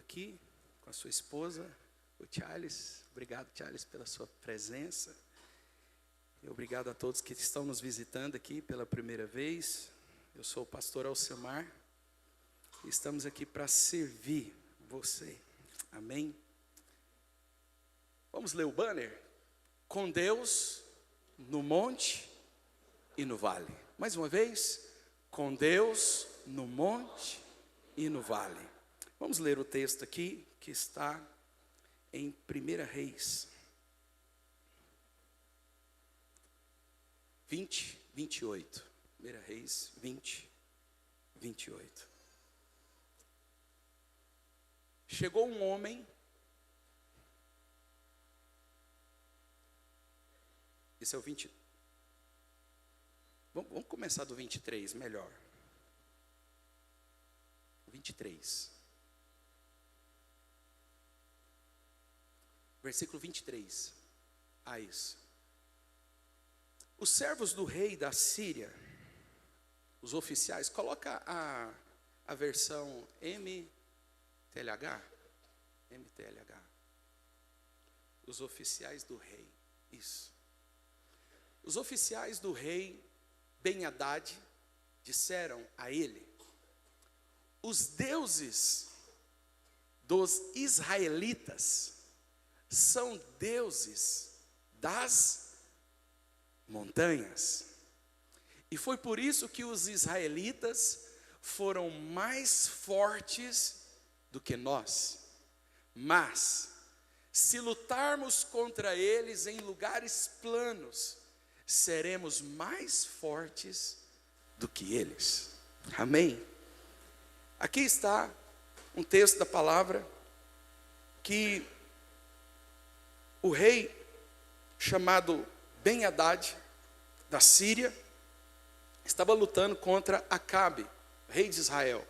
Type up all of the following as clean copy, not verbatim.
aqui com a sua esposa, o Charles. Obrigado, Charles, pela sua presença. E obrigado a todos que estão nos visitando aqui pela primeira vez. Eu sou o pastor Alcemar. E estamos aqui para servir você. Amém? Vamos ler o banner? Com Deus no monte e no vale. Mais uma vez, com Deus no monte e no vale. Vamos ler o texto aqui, que está em 1 Reis 20, 28. 1 Reis 20, 28. Chegou um homem, esse é o 20, vamos começar do 23, melhor. 23. Versículo 23. Isso. Os servos do rei da Síria, os oficiais, coloca a versão MTLH. Os oficiais do rei. Isso. Os oficiais do rei Ben-Hadad disseram a ele: os deuses dos israelitas são deuses das montanhas. E foi por isso que os israelitas foram mais fortes do que nós. Mas, se lutarmos contra eles em lugares planos, seremos mais fortes do que eles. Amém? Aqui está um texto da palavra que o rei chamado Ben-Hadad da Síria estava lutando contra Acabe, rei de Israel.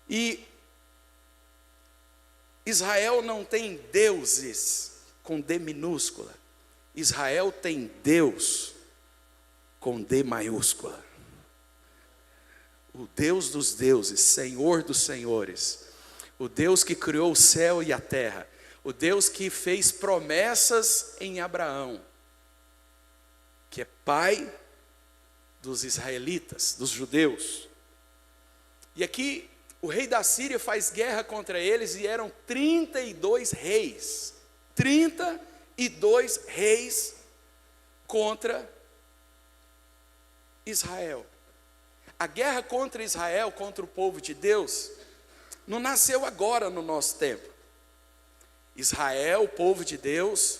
E Israel não tem deuses com D minúscula. Israel tem Deus com D maiúscula. O Deus dos deuses, Senhor dos senhores, o Deus que criou o céu e a terra, o Deus que fez promessas em Abraão, que é pai dos israelitas, dos judeus. E aqui o rei da Síria faz guerra contra eles e eram 32 reis. 32 reis contra Israel. A guerra contra Israel, contra o povo de Deus, não nasceu agora no nosso tempo. Israel, o povo de Deus,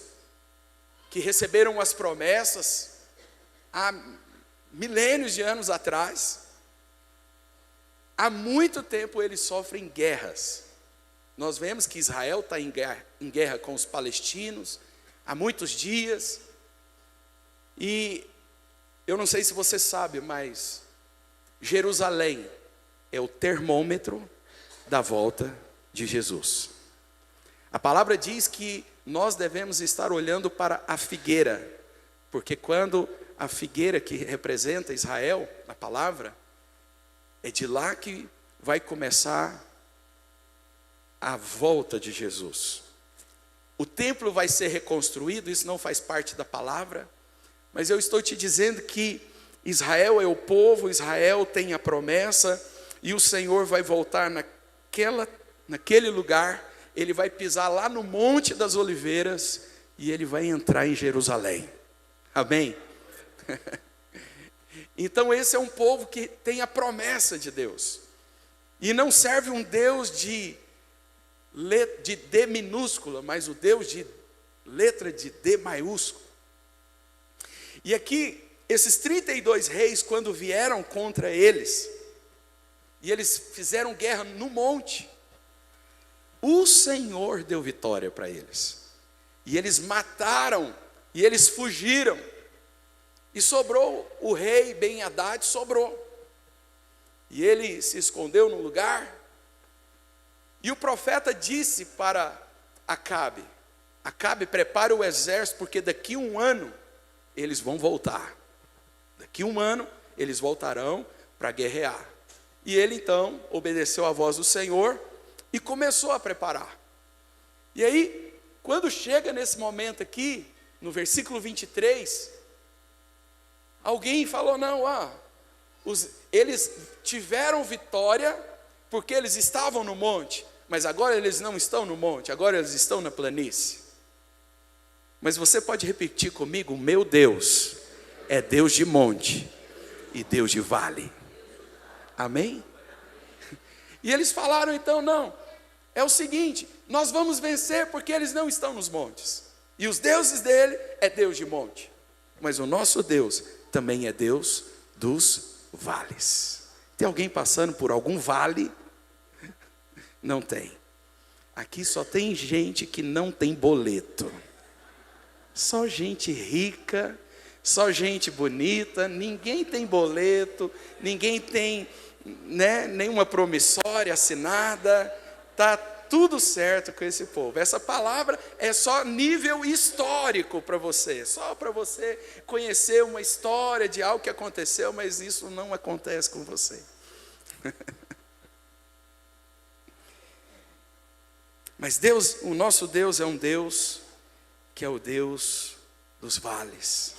que receberam as promessas há milênios de anos atrás, há muito tempo eles sofrem guerras. Nós vemos que Israel está em guerra com os palestinos há muitos dias. E eu não sei se você sabe, mas Jerusalém é o termômetro da volta de Jesus. A palavra diz que nós devemos estar olhando para a figueira, porque quando a figueira que representa Israel, na palavra, é de lá que vai começar a volta de Jesus. O templo vai ser reconstruído, isso não faz parte da palavra, mas eu estou te dizendo que Israel é o povo, Israel tem a promessa, e o Senhor vai voltar naquele lugar, ele vai pisar lá no Monte das Oliveiras, e ele vai entrar em Jerusalém. Amém? Então esse é um povo que tem a promessa de Deus, e não serve um Deus de D minúscula, mas o Deus de letra de D maiúscula. E aqui, esses 32 reis, quando vieram contra eles, e eles fizeram guerra no monte, o Senhor deu vitória para eles, e eles mataram, e eles fugiram, e sobrou o rei Ben-Hadad, sobrou, e ele se escondeu num lugar, e o profeta disse para Acabe: Acabe, prepare o exército, porque daqui 1 ano eles vão voltar. Daqui 1 ano eles voltarão para guerrear. E ele então obedeceu à voz do Senhor e começou a preparar. E aí, quando chega nesse momento aqui, no versículo 23, alguém falou, não, eles tiveram vitória porque eles estavam no monte, mas agora eles não estão no monte, agora eles estão na planície. Mas você pode repetir comigo, o meu Deus é Deus de monte e Deus de vale. Amém? E eles falaram então, não, é o seguinte, nós vamos vencer porque eles não estão nos montes. E os deuses dele é Deus de monte. Mas o nosso Deus também é Deus dos vales. Tem alguém passando por algum vale? Não tem. Aqui só tem gente que não tem boleto. Só gente rica, só gente bonita, ninguém tem boleto, ninguém tem nenhuma promissória assinada, está tudo certo com esse povo. Essa palavra é só nível histórico para você, só para você conhecer uma história de algo que aconteceu, mas isso não acontece com você. Mas Deus, o nosso Deus é um Deus que é o Deus dos vales.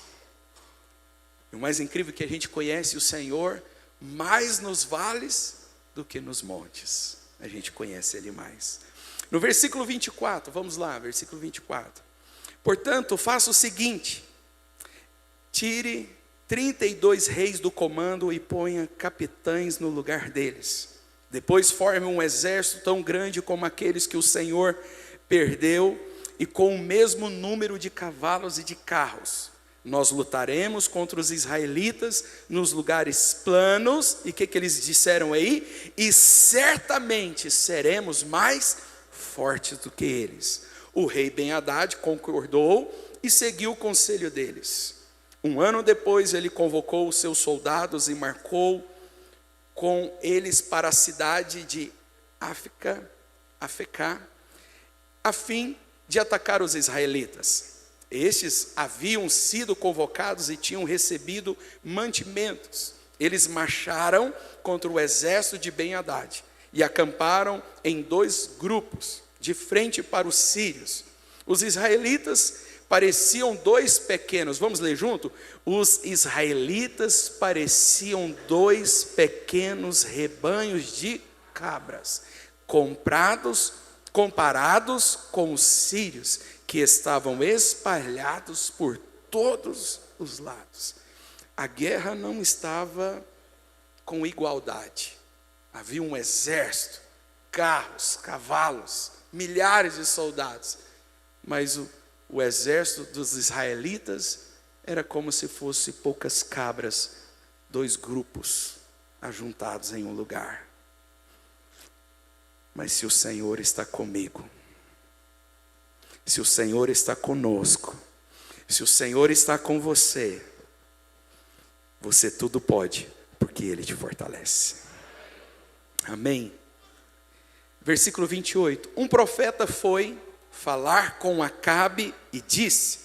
E o mais incrível é que a gente conhece o Senhor mais nos vales do que nos montes. A gente conhece Ele mais. No versículo 24, vamos lá, versículo 24. Portanto, faça o seguinte: tire 32 reis do comando e ponha capitães no lugar deles. Depois forme um exército tão grande como aqueles que o Senhor perdeu e com o mesmo número de cavalos e de carros. Nós lutaremos contra os israelitas nos lugares planos. E o que eles disseram aí? E certamente seremos mais fortes do que eles. O rei Ben-Hadad concordou e seguiu o conselho deles. 1 ano depois ele convocou os seus soldados e marcou com eles para a cidade de Afecá, a fim de atacar os israelitas. Estes haviam sido convocados e tinham recebido mantimentos. Eles marcharam contra o exército de Ben-Hadad e acamparam em 2 grupos, de frente para os sírios. Os israelitas pareciam 2 pequenos, vamos ler junto? Os israelitas pareciam 2 pequenos rebanhos de cabras, comparados com os sírios, que estavam espalhados por todos os lados. A guerra não estava com igualdade. Havia um exército, carros, cavalos, milhares de soldados. Mas o exército dos israelitas era como se fosse poucas cabras, 2 grupos ajuntados em um lugar. Mas se o Senhor está comigo, se o Senhor está conosco, se o Senhor está com você, você tudo pode, porque Ele te fortalece. Amém? Versículo 28. Um profeta foi falar com Acabe e disse: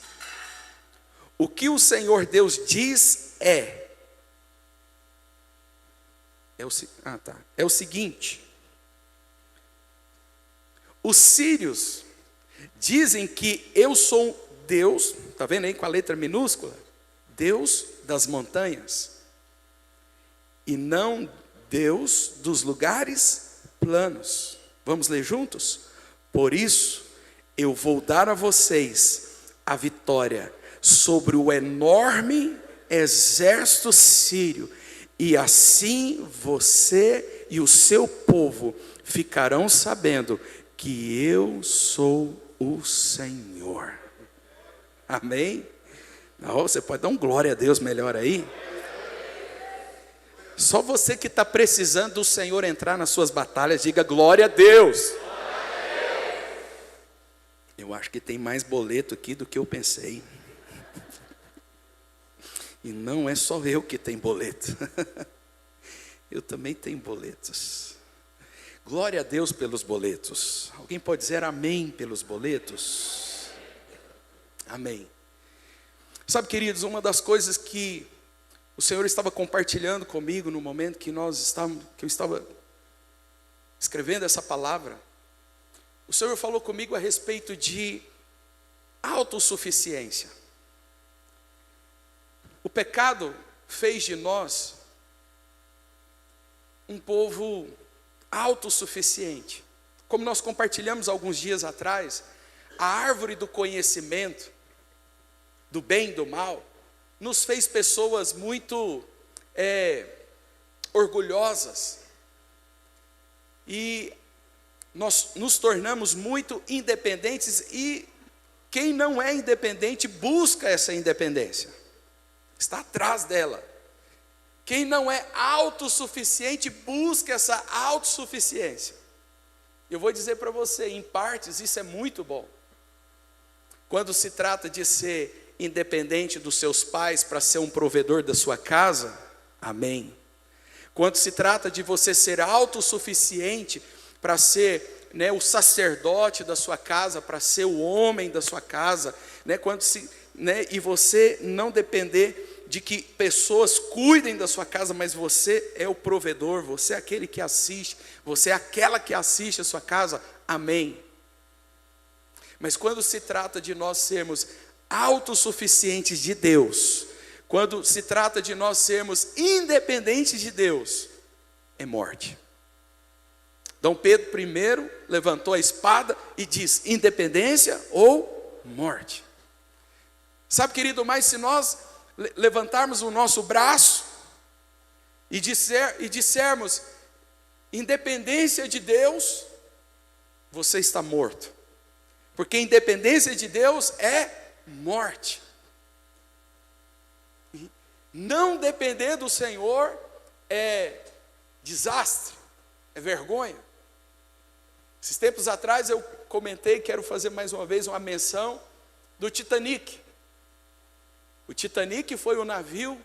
o que o Senhor Deus diz é o seguinte: os sírios dizem que eu sou Deus, está vendo aí com a letra minúscula? Deus das montanhas, e não Deus dos lugares planos. Vamos ler juntos? Por isso, eu vou dar a vocês a vitória sobre o enorme exército sírio, e assim você e o seu povo ficarão sabendo que eu sou o Senhor. Amém? Não, você pode dar um glória a Deus melhor aí? Só você que está precisando do Senhor entrar nas suas batalhas, diga glória a Deus. Eu acho que tem mais boleto aqui do que eu pensei. E não é só eu que tenho boleto. Eu também tenho boletos. Glória a Deus pelos boletos. Alguém pode dizer amém pelos boletos? Amém. Sabe, queridos, uma das coisas que o Senhor estava compartilhando comigo no momento que eu estava escrevendo essa palavra, o Senhor falou comigo a respeito de autossuficiência. O pecado fez de nós um povo autossuficiente. Como nós compartilhamos alguns dias atrás, a árvore do conhecimento, do bem e do mal, nos fez pessoas muito orgulhosas. E nós nos tornamos muito independentes, e quem não é independente busca essa independência, está atrás dela. Quem não é autossuficiente busca essa autossuficiência. Eu vou dizer para você, em partes, isso é muito bom. Quando se trata de ser independente dos seus pais para ser um provedor da sua casa, amém. Quando se trata de você ser autossuficiente para ser, o sacerdote da sua casa, para ser o homem da sua casa, e você não depender de que pessoas cuidem da sua casa, mas você é o provedor, você é aquele que assiste, você é aquela que assiste a sua casa, amém. Mas quando se trata de nós sermos autossuficientes de Deus, quando se trata de nós sermos independentes de Deus, é morte. Dom Pedro I levantou a espada e diz: independência ou morte. Sabe, querido, mas se nós levantarmos o nosso braço e dissermos independência de Deus, você está morto. Porque independência de Deus é morte. Não depender do Senhor é desastre, é vergonha. Esses tempos atrás eu comentei, quero fazer mais uma vez uma menção do Titanic. O Titanic foi um navio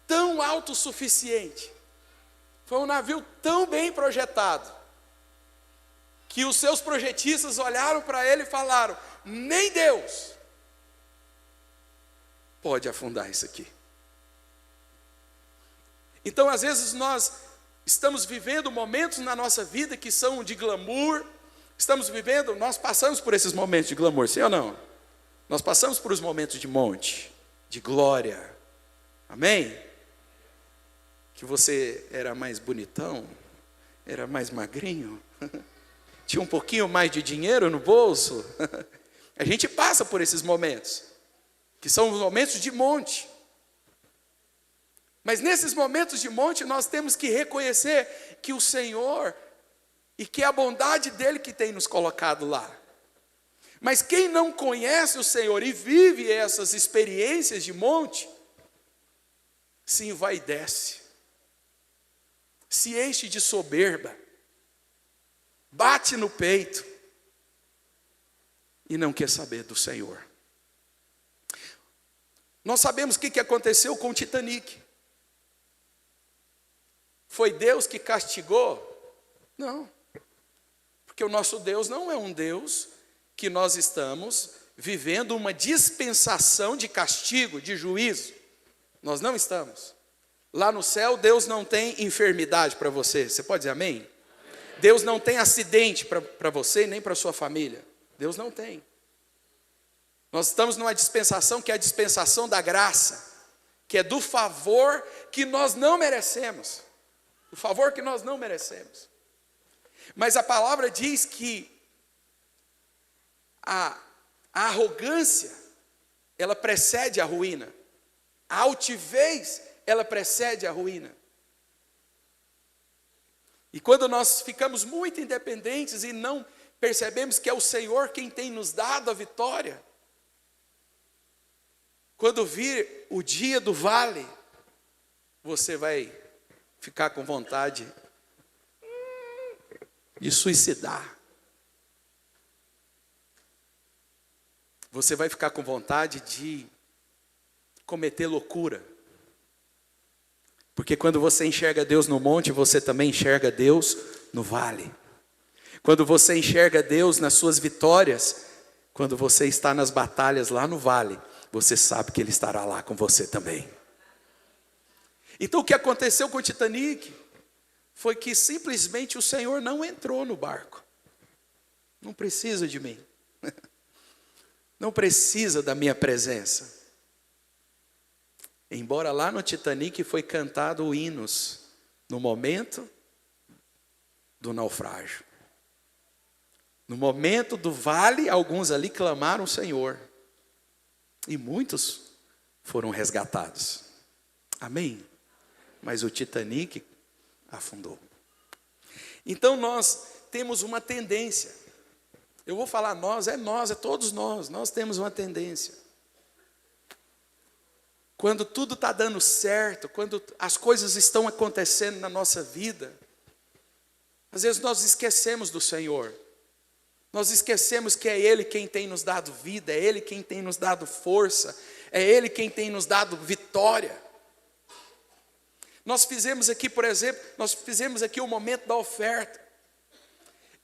tão autossuficiente, foi um navio tão bem projetado, que os seus projetistas olharam para ele e falaram: nem Deus pode afundar isso aqui. Então, às vezes nós estamos vivendo momentos na nossa vida que são de glamour, nós passamos por esses momentos de glamour, sim ou não? Nós passamos por os momentos de monte, de glória, amém? Que você era mais bonitão, era mais magrinho, tinha um pouquinho mais de dinheiro no bolso. A gente passa por esses momentos, que são os momentos de monte. Mas nesses momentos de monte nós temos que reconhecer que o Senhor, e que é a bondade dele que tem nos colocado lá. Mas quem não conhece o Senhor e vive essas experiências de monte, se envaidece, se enche de soberba, bate no peito e não quer saber do Senhor. Nós sabemos o que aconteceu com o Titanic. Foi Deus que castigou? Não. Porque o nosso Deus não é um Deus que nós estamos vivendo uma dispensação de castigo, de juízo. Nós não estamos. Lá no céu, Deus não tem enfermidade para você. Você pode dizer amém? Amém. Deus não tem acidente para você, nem para sua família. Deus não tem. Nós estamos numa dispensação que é a dispensação da graça, que é do favor que nós não merecemos. O favor que nós não merecemos. Mas a palavra diz que a arrogância, ela precede a ruína. A altivez, ela precede a ruína. E quando nós ficamos muito independentes e não percebemos que é o Senhor quem tem nos dado a vitória, quando vir o dia do vale, você vai ficar com vontade de suicidar. Você vai ficar com vontade de cometer loucura. Porque quando você enxerga Deus no monte, você também enxerga Deus no vale. Quando você enxerga Deus nas suas vitórias, quando você está nas batalhas lá no vale, você sabe que Ele estará lá com você também. Então o que aconteceu com o Titanic foi que simplesmente o Senhor não entrou no barco. Não precisa de mim. Não precisa da minha presença. Embora lá no Titanic foi cantado hinos no momento do naufrágio. No momento do vale, alguns ali clamaram o Senhor. E muitos foram resgatados. Amém? Mas o Titanic afundou. Então nós temos uma tendência. Eu vou falar nós, é todos nós. Nós temos uma tendência. Quando tudo está dando certo, quando as coisas estão acontecendo na nossa vida, às vezes nós esquecemos do Senhor. Nós esquecemos que é Ele quem tem nos dado vida, é Ele quem tem nos dado força, é Ele quem tem nos dado vitória. Nós fizemos aqui, por exemplo, o momento da oferta.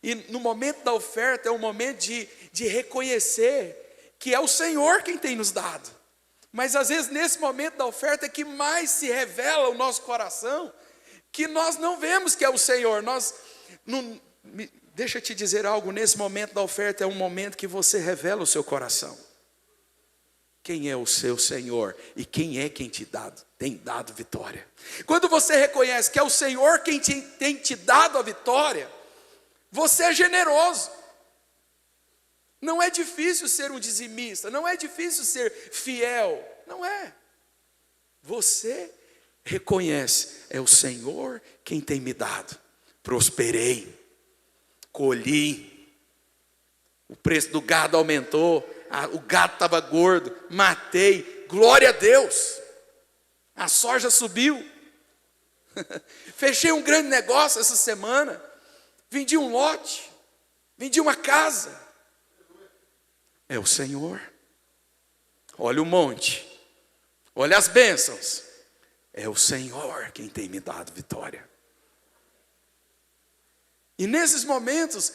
E no momento da oferta é um momento de reconhecer que é o Senhor quem tem nos dado. Mas às vezes nesse momento da oferta é que mais se revela o nosso coração, que nós não vemos que é o Senhor. Deixa eu te dizer algo, nesse momento da oferta é um momento que você revela o seu coração. Quem é o seu Senhor e quem é quem tem dado vitória. Quando você reconhece que é o Senhor quem tem te dado a vitória, você é generoso. Não é difícil ser um dizimista, não é difícil ser fiel, não é. Você reconhece, é o Senhor quem tem me dado. Prosperei, colhi, o preço do gado aumentou, o gado estava gordo, matei, glória a Deus. A soja subiu. Fechei um grande negócio essa semana, vendi um lote, vendi uma casa. É o Senhor. Olha o monte, olha as bênçãos. É o Senhor quem tem me dado vitória. E nesses momentos,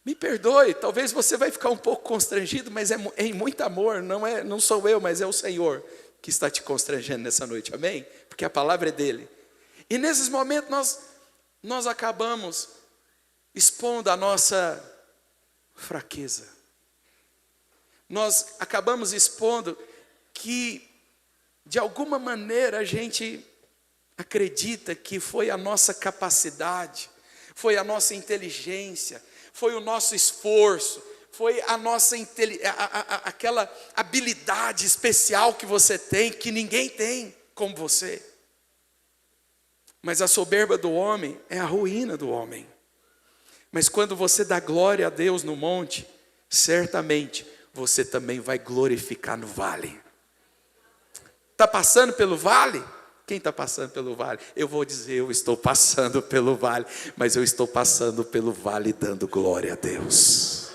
me perdoe, talvez você vai ficar um pouco constrangido, mas é em muito amor, não sou eu, mas é o Senhor que está te constrangendo nessa noite, amém? Porque a palavra é dele. E nesses momentos nós acabamos expondo a nossa fraqueza. Nós acabamos expondo que, de alguma maneira, a gente acredita que foi a nossa capacidade, foi a nossa inteligência, foi o nosso esforço, foi a nossa aquela habilidade especial que você tem, que ninguém tem como você. Mas a soberba do homem é a ruína do homem. Mas quando você dá glória a Deus no monte, certamente você também vai glorificar no vale. Está passando pelo vale? Quem está passando pelo vale? Eu vou dizer, eu estou passando pelo vale, mas eu estou passando pelo vale dando glória a Deus.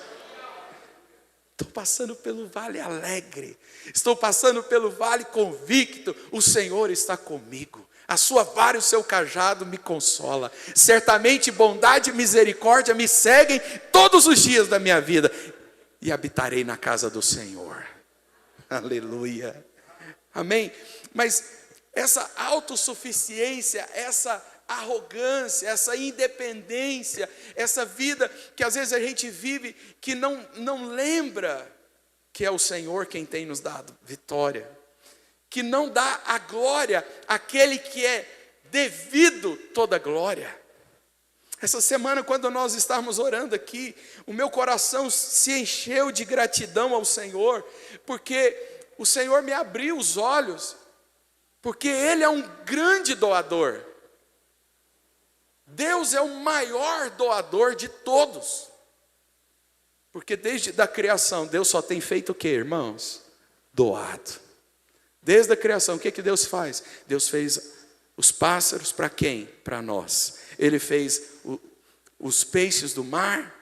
Estou passando pelo vale alegre, estou passando pelo vale convicto, o Senhor está comigo. A sua vara e o seu cajado me consola. Certamente bondade e misericórdia me seguem todos os dias da minha vida. E habitarei na casa do Senhor. Aleluia. Amém? Mas essa autossuficiência, essa arrogância, essa independência, essa vida que às vezes a gente vive, que não lembra que é o Senhor quem tem nos dado vitória, que não dá a glória àquele que é devido toda a glória. Essa semana, quando nós estávamos orando aqui, o meu coração se encheu de gratidão ao Senhor, porque o Senhor me abriu os olhos, porque Ele é um grande doador. Deus é o maior doador de todos. Porque desde a criação, Deus só tem feito o quê, irmãos? Doado. Desde a criação, o que Deus faz? Deus fez os pássaros para quem? Para nós. Ele fez os peixes do mar,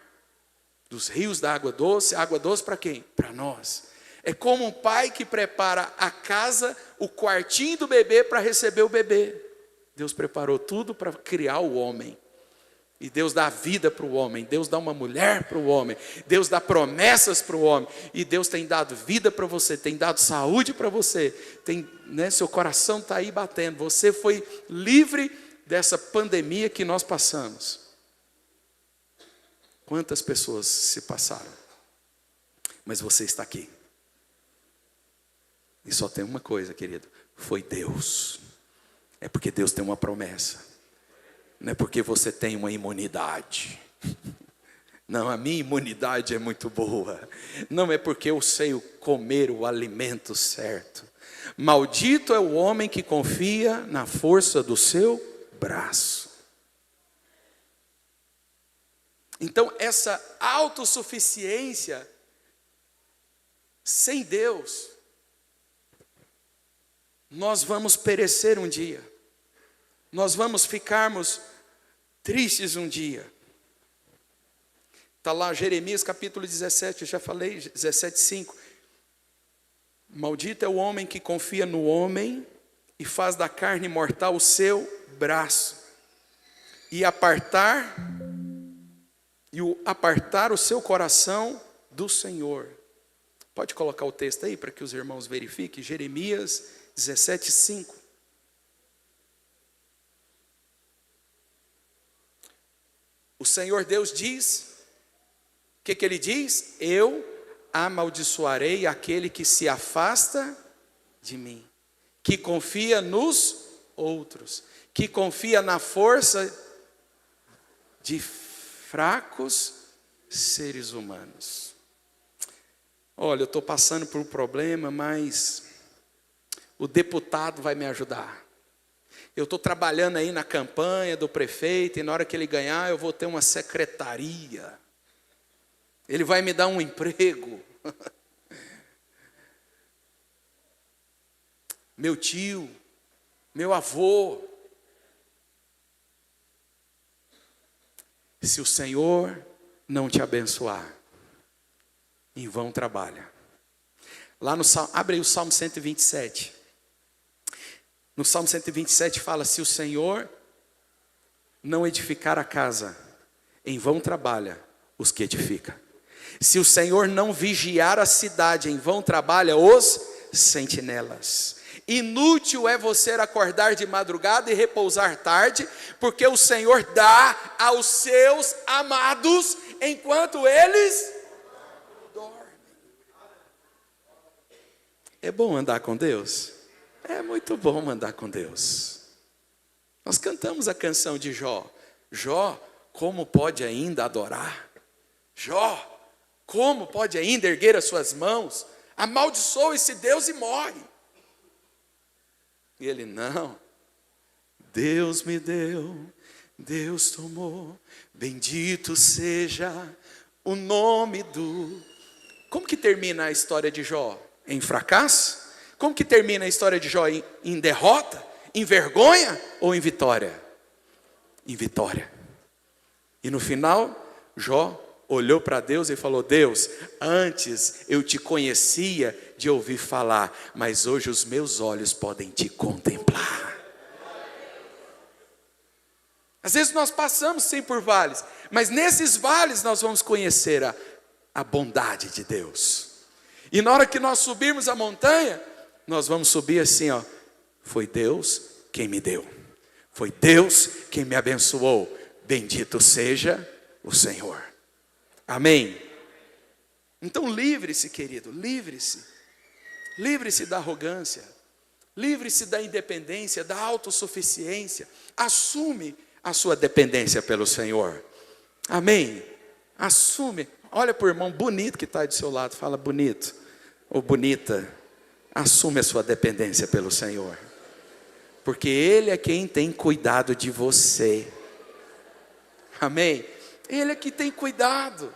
dos rios da água doce para quem? Para nós. É como um pai que prepara a casa, o quartinho do bebê para receber o bebê. Deus preparou tudo para criar o homem. E Deus dá vida para o homem, Deus dá uma mulher para o homem, Deus dá promessas para o homem, e Deus tem dado vida para você, tem dado saúde para você, seu coração está aí batendo, você foi livre dessa pandemia que nós passamos. Quantas pessoas se passaram? Mas você está aqui. E só tem uma coisa, querido. Foi Deus. É porque Deus tem uma promessa. Não é porque você tem uma imunidade. Não, a minha imunidade é muito boa. Não é porque eu sei comer o alimento certo. Maldito é o homem que confia na força do seu braço. Então, essa autossuficiência sem Deus, nós vamos perecer um dia. Nós vamos ficarmos tristes um dia. Está lá Jeremias capítulo 17, eu já falei, 17:5. Maldito é o homem que confia no homem e faz da carne mortal o seu braço. E apartar o seu coração do Senhor. Pode colocar o texto aí para que os irmãos verifiquem. Jeremias 17:5. O Senhor Deus diz, o que ele diz? Eu amaldiçoarei aquele que se afasta de mim, que confia nos outros, que confia na força de fracos seres humanos. Olha, eu estou passando por um problema, mas o deputado vai me ajudar. Eu estou trabalhando aí na campanha do prefeito, e na hora que ele ganhar, eu vou ter uma secretaria. Ele vai me dar um emprego. Meu tio, meu avô. Se o Senhor não te abençoar, em vão trabalha. Lá no Salmo, abre aí o Salmo 127. No Salmo 127 fala: se o Senhor não edificar a casa, em vão trabalha os que edificam. Se o Senhor não vigiar a cidade, em vão trabalha os sentinelas. Inútil é você acordar de madrugada e repousar tarde, porque o Senhor dá aos seus amados enquanto eles dormem. É bom andar com Deus? É muito bom andar com Deus. Nós cantamos a canção de Jó. Jó, como pode ainda adorar? Jó, como pode ainda erguer as suas mãos? Amaldiçoa esse Deus e morre. E ele: não, Deus me deu, Deus tomou, bendito seja o nome do... Como que termina a história de Jó? Em fracasso? Como que termina a história de Jó? Em derrota? Em vergonha ou em vitória? Em vitória. E no final, Jó olhou para Deus e falou: Deus, antes eu te conhecia de ouvir falar, mas hoje os meus olhos podem te contemplar. Às vezes nós passamos sim por vales, mas nesses vales nós vamos conhecer a bondade de Deus. E na hora que nós subirmos a montanha, nós vamos subir assim, ó: foi Deus quem me deu, foi Deus quem me abençoou, bendito seja o Senhor. Amém? Então livre-se, querido, livre-se. Livre-se da arrogância, livre-se da independência, da autossuficiência. Assume a sua dependência pelo Senhor. Amém? Assume. Olha para o irmão bonito que está aí do seu lado, fala: bonito ou bonita, assume a sua dependência pelo Senhor, porque Ele é quem tem cuidado de você. Amém? Ele é que tem cuidado,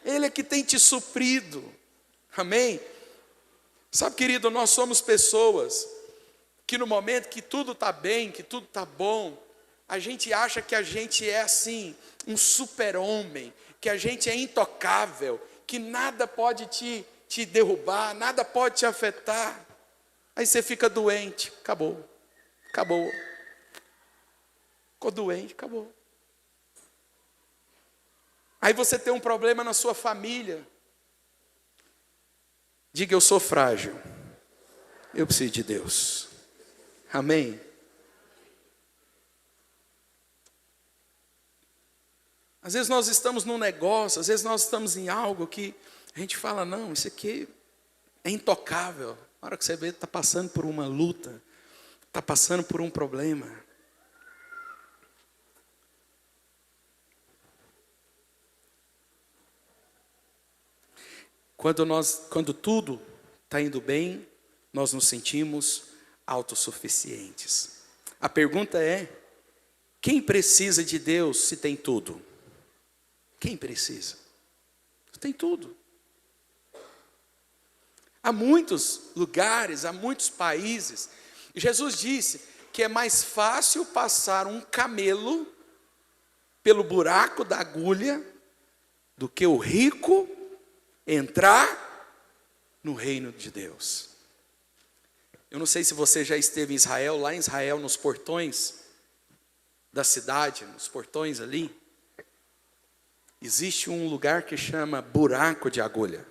Ele é que tem te suprido. Amém? Sabe, querido, nós somos pessoas que no momento que tudo está bem, que tudo está bom, a gente acha que a gente é assim, um super-homem, que a gente é intocável, que nada pode te derrubar, nada pode te afetar. Aí você fica doente, acabou. Ficou doente, acabou. Aí você tem um problema na sua família. Diga: eu sou frágil, eu preciso de Deus. Amém? Às vezes nós estamos num negócio, às vezes nós estamos em algo que a gente fala, não, isso aqui é intocável. Na hora que você vê, está passando por uma luta, está passando por um problema. Quando tudo está indo bem, nós nos sentimos autossuficientes. A pergunta é, quem precisa de Deus se tem tudo? Quem precisa? Tem tudo. Há muitos lugares, há muitos países. Jesus disse que é mais fácil passar um camelo pelo buraco da agulha do que o rico entrar no reino de Deus. Eu não sei se você já esteve em Israel, lá em Israel, nos portões da cidade, nos portões ali, existe um lugar que chama buraco de agulha.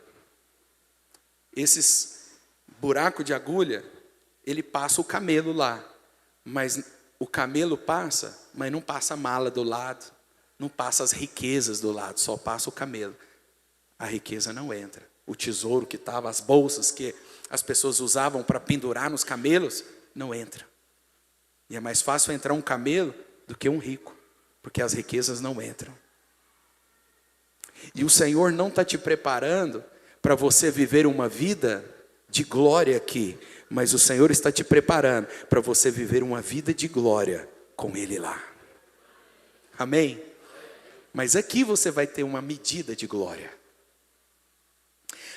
Esses buraco de agulha, ele passa o camelo lá, mas o camelo passa, mas não passa a mala do lado, não passa as riquezas do lado, só passa o camelo. A riqueza não entra. O tesouro que estava, as bolsas que as pessoas usavam para pendurar nos camelos, não entra. E é mais fácil entrar um camelo do que um rico, porque as riquezas não entram. E o Senhor não está te preparando para você viver uma vida de glória aqui, mas o Senhor está te preparando para você viver uma vida de glória com Ele lá. Amém? Mas aqui você vai ter uma medida de glória.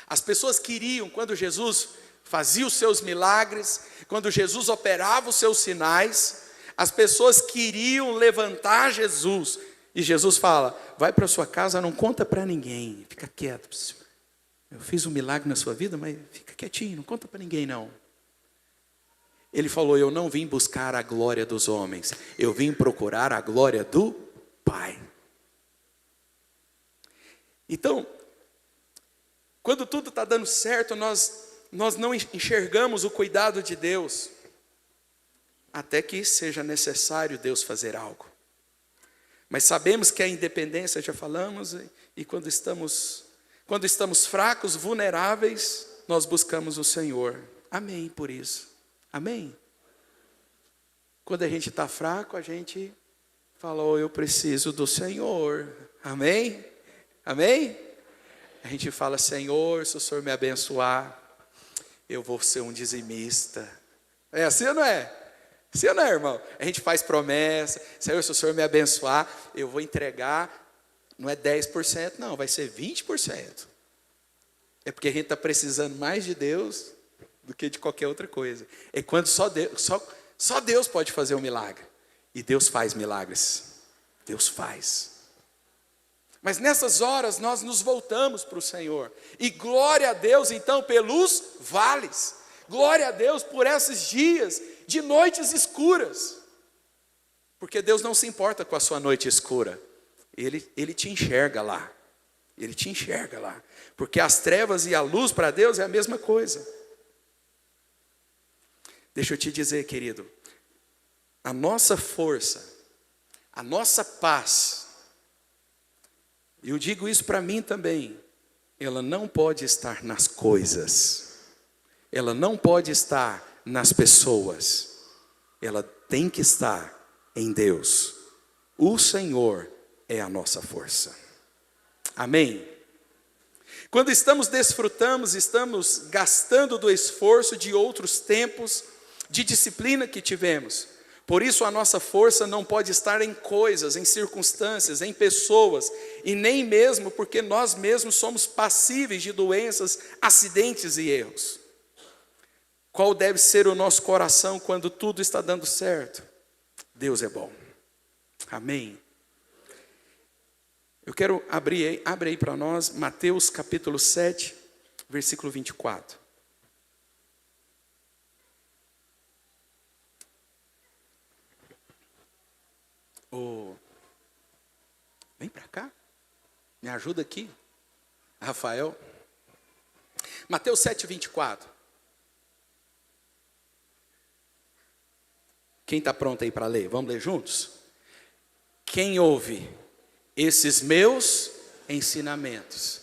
As pessoas queriam, quando Jesus fazia os seus milagres, quando Jesus operava os seus sinais, as pessoas queriam levantar Jesus. E Jesus fala, vai para sua casa, não conta para ninguém, fica quieto. Eu fiz um milagre na sua vida, mas fica quietinho, não conta para ninguém não. Ele falou, eu não vim buscar a glória dos homens, eu vim procurar a glória do Pai. Então, quando tudo está dando certo, nós não enxergamos o cuidado de Deus, até que seja necessário Deus fazer algo. Mas sabemos que a independência, já falamos, e quando estamos fracos, vulneráveis, nós buscamos o Senhor. Amém por isso. Amém. Quando a gente está fraco, a gente fala, oh, eu preciso do Senhor. Amém? Amém? A gente fala, Senhor, se o Senhor me abençoar, eu vou ser um dizimista. É assim ou não é? Sim ou não, irmão? A gente faz promessa, Senhor, se o Senhor me abençoar, eu vou entregar, não é 10%, não, vai ser 20%. É porque a gente está precisando mais de Deus do que de qualquer outra coisa. É quando só Deus pode fazer um milagre. E Deus faz milagres. Deus faz. Mas nessas horas nós nos voltamos para o Senhor. E glória a Deus então pelos vales. Glória a Deus por esses dias de noites escuras. Porque Deus não se importa com a sua noite escura. Ele te enxerga lá. Ele te enxerga lá. Porque as trevas e a luz para Deus é a mesma coisa. Deixa eu te dizer, querido. A nossa força, a nossa paz, eu digo isso para mim também, ela não pode estar nas coisas. Ela não pode estar nas pessoas. Ela tem que estar em Deus. O Senhor é a nossa força. Amém? Quando estamos desfrutando, estamos gastando do esforço de outros tempos, de disciplina que tivemos. Por isso a nossa força não pode estar em coisas, em circunstâncias, em pessoas, e nem mesmo porque nós mesmos somos passíveis de doenças, acidentes e erros. Qual deve ser o nosso coração quando tudo está dando certo? Deus é bom. Amém? Eu quero abre aí para nós, Mateus capítulo 7, versículo 24. Vem para cá, me ajuda aqui, Rafael. Mateus 7, 24. Quem está pronto aí para ler? Vamos ler juntos? Quem ouve esses meus ensinamentos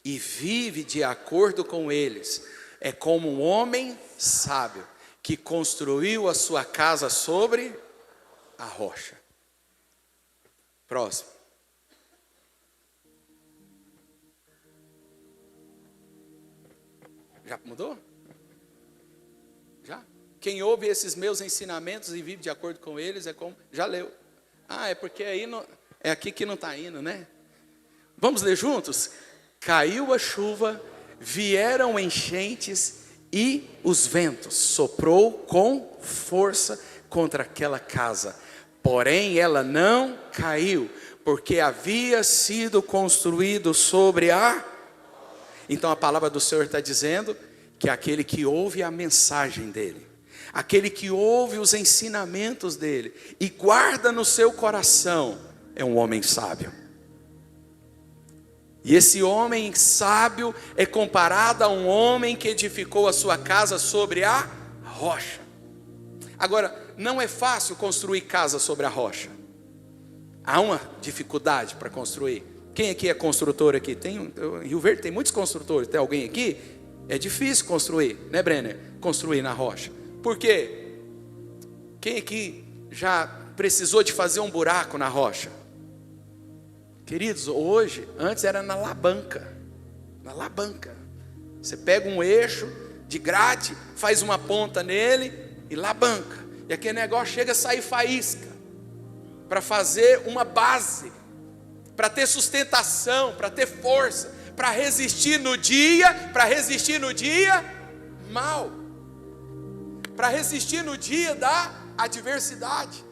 e vive de acordo com eles, é como um homem sábio que construiu a sua casa sobre a rocha. Próximo. Já mudou? Já? Quem ouve esses meus ensinamentos e vive de acordo com eles é como... Já leu. Ah, é porque aí não... é aqui que não está indo, né? Vamos ler juntos? Caiu a chuva, vieram enchentes e os ventos soprou com força contra aquela casa. Porém, ela não caiu, porque havia sido construído sobre a... Então a palavra do Senhor está dizendo que aquele que ouve a mensagem dele, aquele que ouve os ensinamentos dele e guarda no seu coração, é um homem sábio. E esse homem sábio é comparado a um homem que edificou a sua casa sobre a rocha. Agora, não é fácil construir casa sobre a rocha. Há uma dificuldade para construir. Quem aqui é construtor aqui? Em Rio Verde tem muitos construtores. Tem alguém aqui? É difícil construir, né, Brenner? Construir na rocha. Por quê? Quem aqui já precisou de fazer um buraco na rocha? Queridos, hoje, antes era na labanca. Na labanca. Você pega um eixo de grade, faz uma ponta nele e labanca. E aquele negócio chega a sair faísca. Para fazer uma base. Para ter sustentação, para ter força. Para resistir no dia mal. Para resistir no dia da adversidade.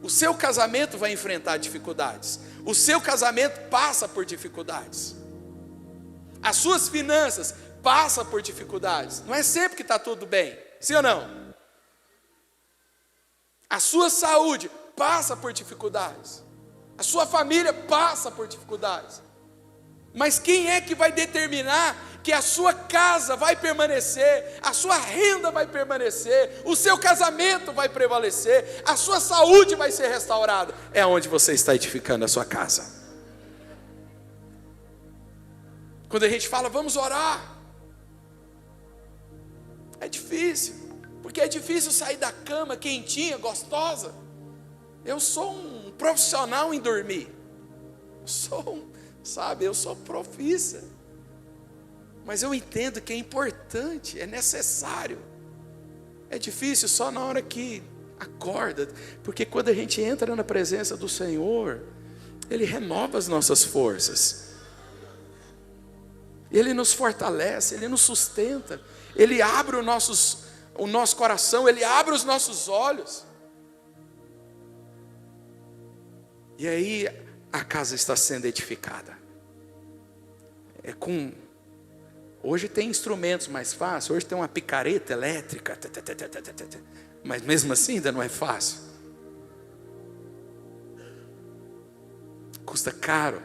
O seu casamento vai enfrentar dificuldades. O seu casamento passa por dificuldades. As suas finanças passam por dificuldades. Não é sempre que está tudo bem, sim ou não? A sua saúde passa por dificuldades. A sua família passa por dificuldades. Mas quem é que vai determinar que a sua casa vai permanecer, a sua renda vai permanecer, o seu casamento vai prevalecer, a sua saúde vai ser restaurada? É onde você está edificando a sua casa. Quando a gente fala, vamos orar, é difícil, porque é difícil sair da cama quentinha, gostosa. Eu sou um profissional em dormir, eu sou profissa. Mas eu entendo que é importante, é necessário. É difícil só na hora que acorda, porque quando a gente entra na presença do Senhor, Ele renova as nossas forças. Ele nos fortalece, Ele nos sustenta, Ele abre o nosso coração, Ele abre os nossos olhos. E aí a casa está sendo edificada. Hoje tem instrumentos mais fáceis, hoje tem uma picareta elétrica, mas mesmo assim ainda não é fácil. Custa caro.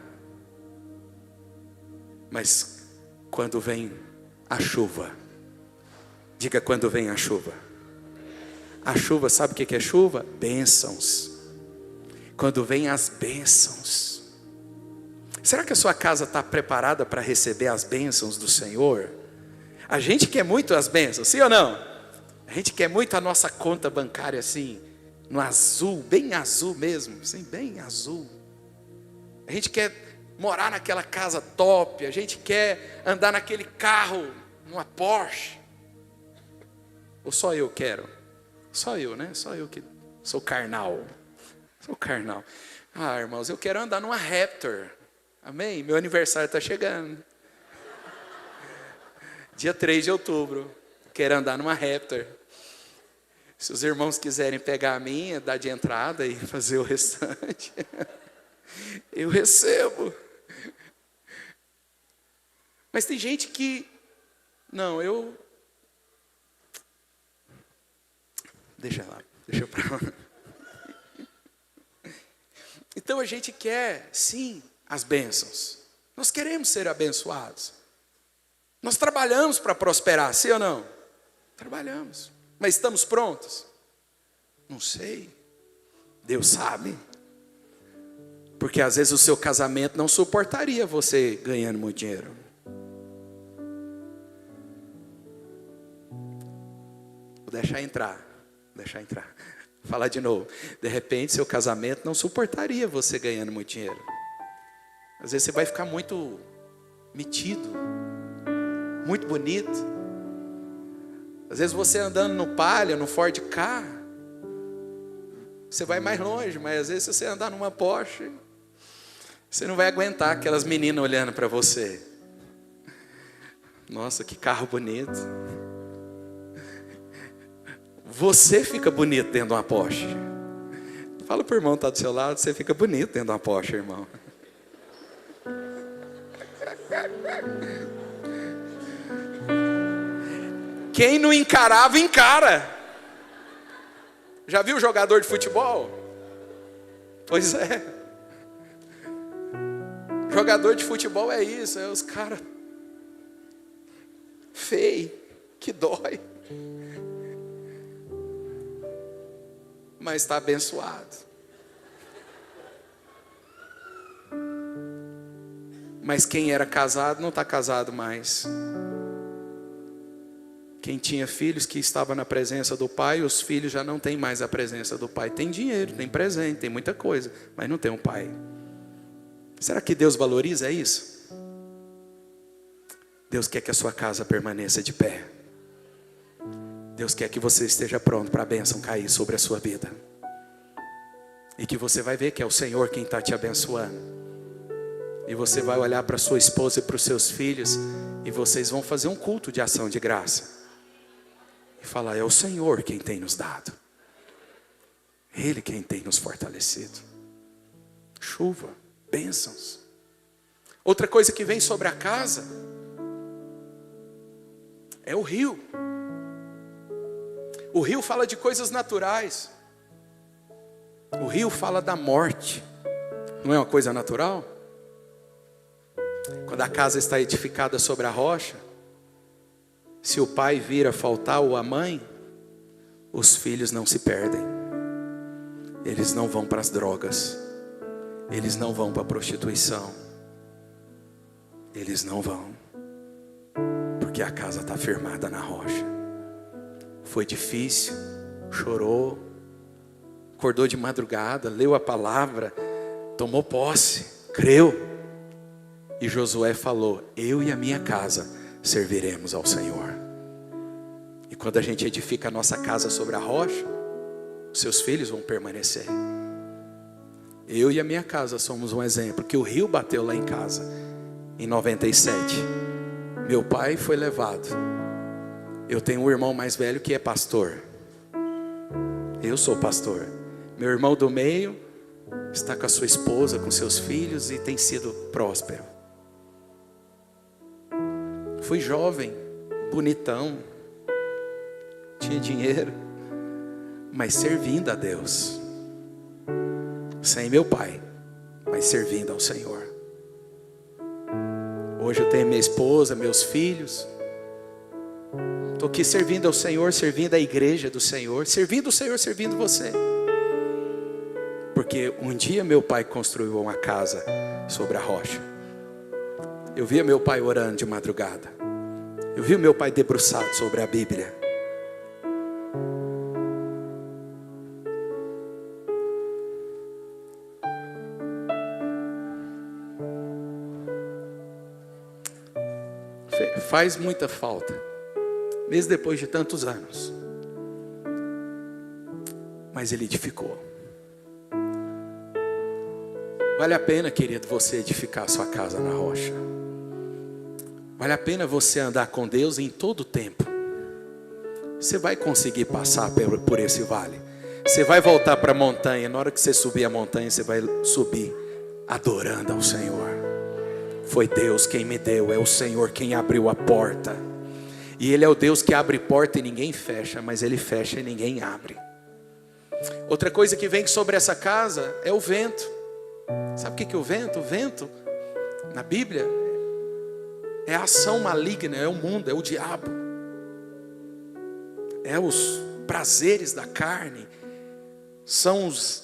Mas quando vem a chuva, diga quando vem a chuva. A chuva, sabe o que é chuva? Bênçãos. Quando vem as bênçãos. Será que a sua casa está preparada para receber as bênçãos do Senhor? A gente quer muito as bênçãos, sim ou não? A gente quer muito a nossa conta bancária assim, no azul, bem azul mesmo, assim, bem azul. A gente quer morar naquela casa top, a gente quer andar naquele carro, numa Porsche. Ou só eu quero? Só eu, né? Só eu que sou carnal. Sou carnal. Ah, irmãos, eu quero andar numa Raptor. Amém? Meu aniversário está chegando. Dia 3 de outubro. Quero andar numa Raptor. Se os irmãos quiserem pegar a minha, dar de entrada e fazer o restante, eu recebo. Mas tem gente que... Não, deixa lá, deixa eu pra lá. Então a gente quer, sim, as bênçãos. Nós queremos ser abençoados. Nós trabalhamos para prosperar, sim ou não? Trabalhamos. Mas estamos prontos? Não sei. Deus sabe. Porque às vezes o seu casamento não suportaria você ganhando muito dinheiro. Vou deixar entrar. Vou falar de novo. De repente seu casamento não suportaria você ganhando muito dinheiro. Às vezes você vai ficar muito metido, muito bonito. Às vezes você andando no Palio, no Ford Ka, você vai mais longe, mas às vezes se você andar numa Porsche, você não vai aguentar aquelas meninas olhando para você. Nossa, que carro bonito. Você fica bonito dentro de uma Porsche. Fala para o irmão que está do seu lado, você fica bonito dentro de uma Porsche, irmão. Quem não encarava, encara. Já viu jogador de futebol? Pois é. Jogador de futebol é isso, é os caras feio, que dói. Mas está abençoado. Mas quem era casado não está casado mais. Quem tinha filhos que estava na presença do pai, os filhos já não têm mais a presença do pai. Tem dinheiro, tem presente, tem muita coisa, mas não tem um pai. Será que Deus valoriza isso? Deus quer que a sua casa permaneça de pé. Deus quer que você esteja pronto para a bênção cair sobre a sua vida. E que você vai ver que é o Senhor quem está te abençoando. E você vai olhar para sua esposa e para os seus filhos, e vocês vão fazer um culto de ação de graça. E falar, é o Senhor quem tem nos dado. Ele quem tem nos fortalecido. Chuva, bênçãos. Outra coisa que vem sobre a casa é o rio. O rio fala de coisas naturais. O rio fala da morte. Não é uma coisa natural? Quando a casa está edificada sobre a rocha, se o pai vir a faltar ou a mãe, os filhos não se perdem. Eles não vão para as drogas. Eles não vão para a prostituição. Eles não vão. Porque a casa está firmada na rocha. Foi difícil, chorou, acordou de madrugada, leu a palavra, tomou posse, creu. E Josué falou, eu e a minha casa serviremos ao Senhor. E quando a gente edifica a nossa casa sobre a rocha, seus filhos vão permanecer. Eu e a minha casa somos um exemplo, que o rio bateu lá em casa, em 97. Meu pai foi levado. Eu tenho um irmão mais velho que é pastor. Eu sou pastor. Meu irmão do meio está com a sua esposa, com seus filhos e tem sido próspero. Fui jovem, bonitão, tinha dinheiro, mas servindo a Deus. Sem meu pai, mas servindo ao Senhor. Hoje eu tenho minha esposa, meus filhos. Estou aqui servindo ao Senhor, servindo a igreja do Senhor, servindo o Senhor, servindo você. Porque um dia meu pai construiu uma casa sobre a rocha. Eu via meu pai orando de madrugada. Eu vi meu pai debruçado sobre a Bíblia. Faz muita falta, mesmo depois de tantos anos. Mas ele edificou. Vale a pena, querido, você edificar a sua casa na rocha. Vale a pena você andar com Deus em todo o tempo. Você vai conseguir passar por esse vale. Você vai voltar para a montanha. Na hora que você subir a montanha, você vai subir adorando ao Senhor. Foi Deus quem me deu, é o Senhor quem abriu a porta. E Ele é o Deus que abre porta e ninguém fecha, mas Ele fecha e ninguém abre. Outra coisa que vem sobre essa casa é o vento. Sabe o que é o vento? O vento, na Bíblia, é a ação maligna, é o mundo, é o diabo. É os prazeres da carne, são os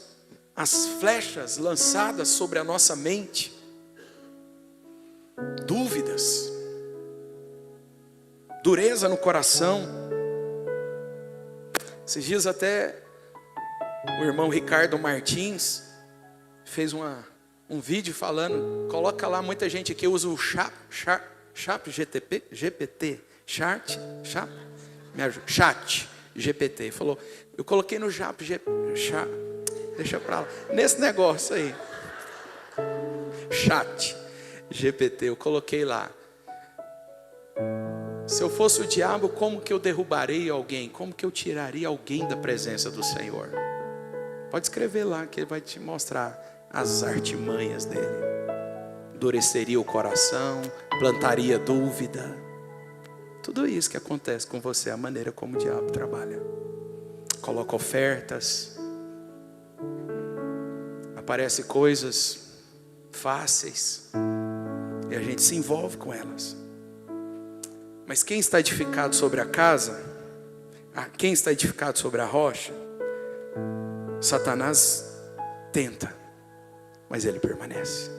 as flechas lançadas sobre a nossa mente, dúvidas, dureza no coração. Esses dias até o irmão Ricardo Martins fez um vídeo falando, coloca lá, muita gente aqui usa o chat GPT, falou, eu coloquei no deixa pra lá, nesse negócio aí, chat GPT, eu coloquei lá, se eu fosse o diabo, como que eu derrubarei alguém? Como que eu tiraria alguém da presença do Senhor? Pode escrever lá, que ele vai te mostrar as artimanhas dele. Endureceria o coração, plantaria dúvida. Tudo isso que acontece com você, a maneira como o diabo trabalha. Coloca ofertas, aparecem coisas fáceis e a gente se envolve com elas. Mas quem está edificado sobre a casa, quem está edificado sobre a rocha, Satanás tenta, mas ele permanece.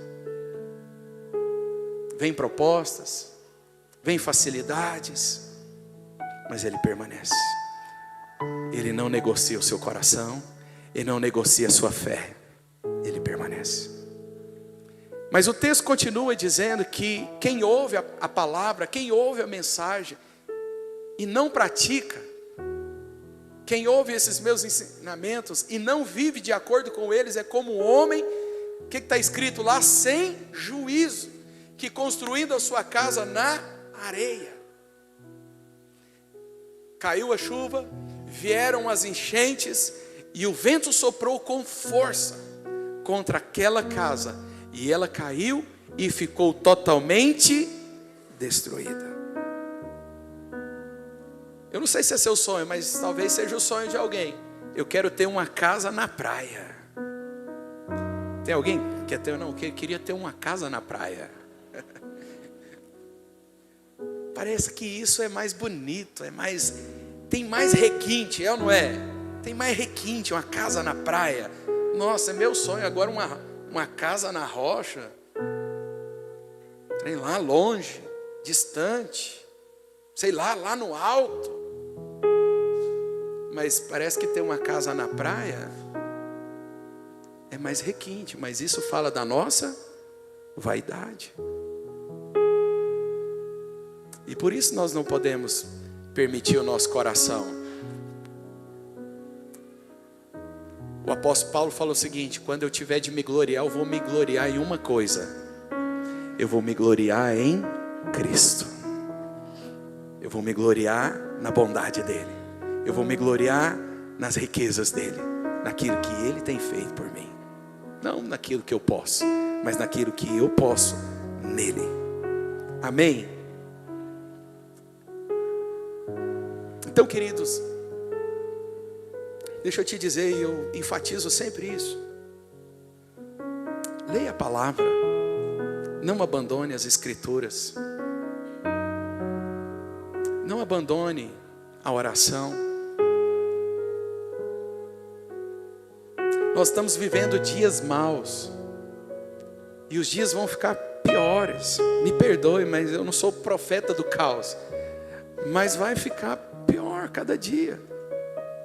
Vem propostas, vem facilidades, mas ele permanece. Ele não negocia o seu coração, ele não negocia a sua fé, ele permanece. Mas o texto continua dizendo que quem ouve a palavra, quem ouve a mensagem e não pratica, quem ouve esses meus ensinamentos e não vive de acordo com eles, é como um homem, o que está escrito lá? Sem juízo, que construindo a sua casa na areia. Caiu a chuva, vieram as enchentes e o vento soprou com força contra aquela casa. E ela caiu e ficou totalmente destruída. Eu não sei se é seu sonho, mas talvez seja o sonho de alguém. Eu quero ter uma casa na praia. Tem alguém que quer ter? Não, que queria ter uma casa na praia. Parece que isso é mais bonito, tem mais requinte, é ou não é? Tem mais requinte, uma casa na praia. Nossa, é meu sonho agora uma casa na rocha, tem lá longe, distante, sei lá no alto. Mas parece que ter uma casa na praia é mais requinte, mas isso fala da nossa vaidade. E por isso nós não podemos permitir o nosso coração. O apóstolo Paulo falou o seguinte: quando eu tiver de me gloriar, eu vou me gloriar em uma coisa. Eu vou me gloriar em Cristo. Eu vou me gloriar na bondade dele. Eu vou me gloriar nas riquezas dele, naquilo que ele tem feito por mim. Não naquilo que eu posso, mas naquilo que eu posso nele. Amém? Então, queridos, deixa eu te dizer, e eu enfatizo sempre isso. Leia a palavra. Não abandone as escrituras. Não abandone a oração. Nós estamos vivendo dias maus. E os dias vão ficar piores. Me perdoe, mas eu não sou profeta do caos. Mas vai ficar pior cada dia.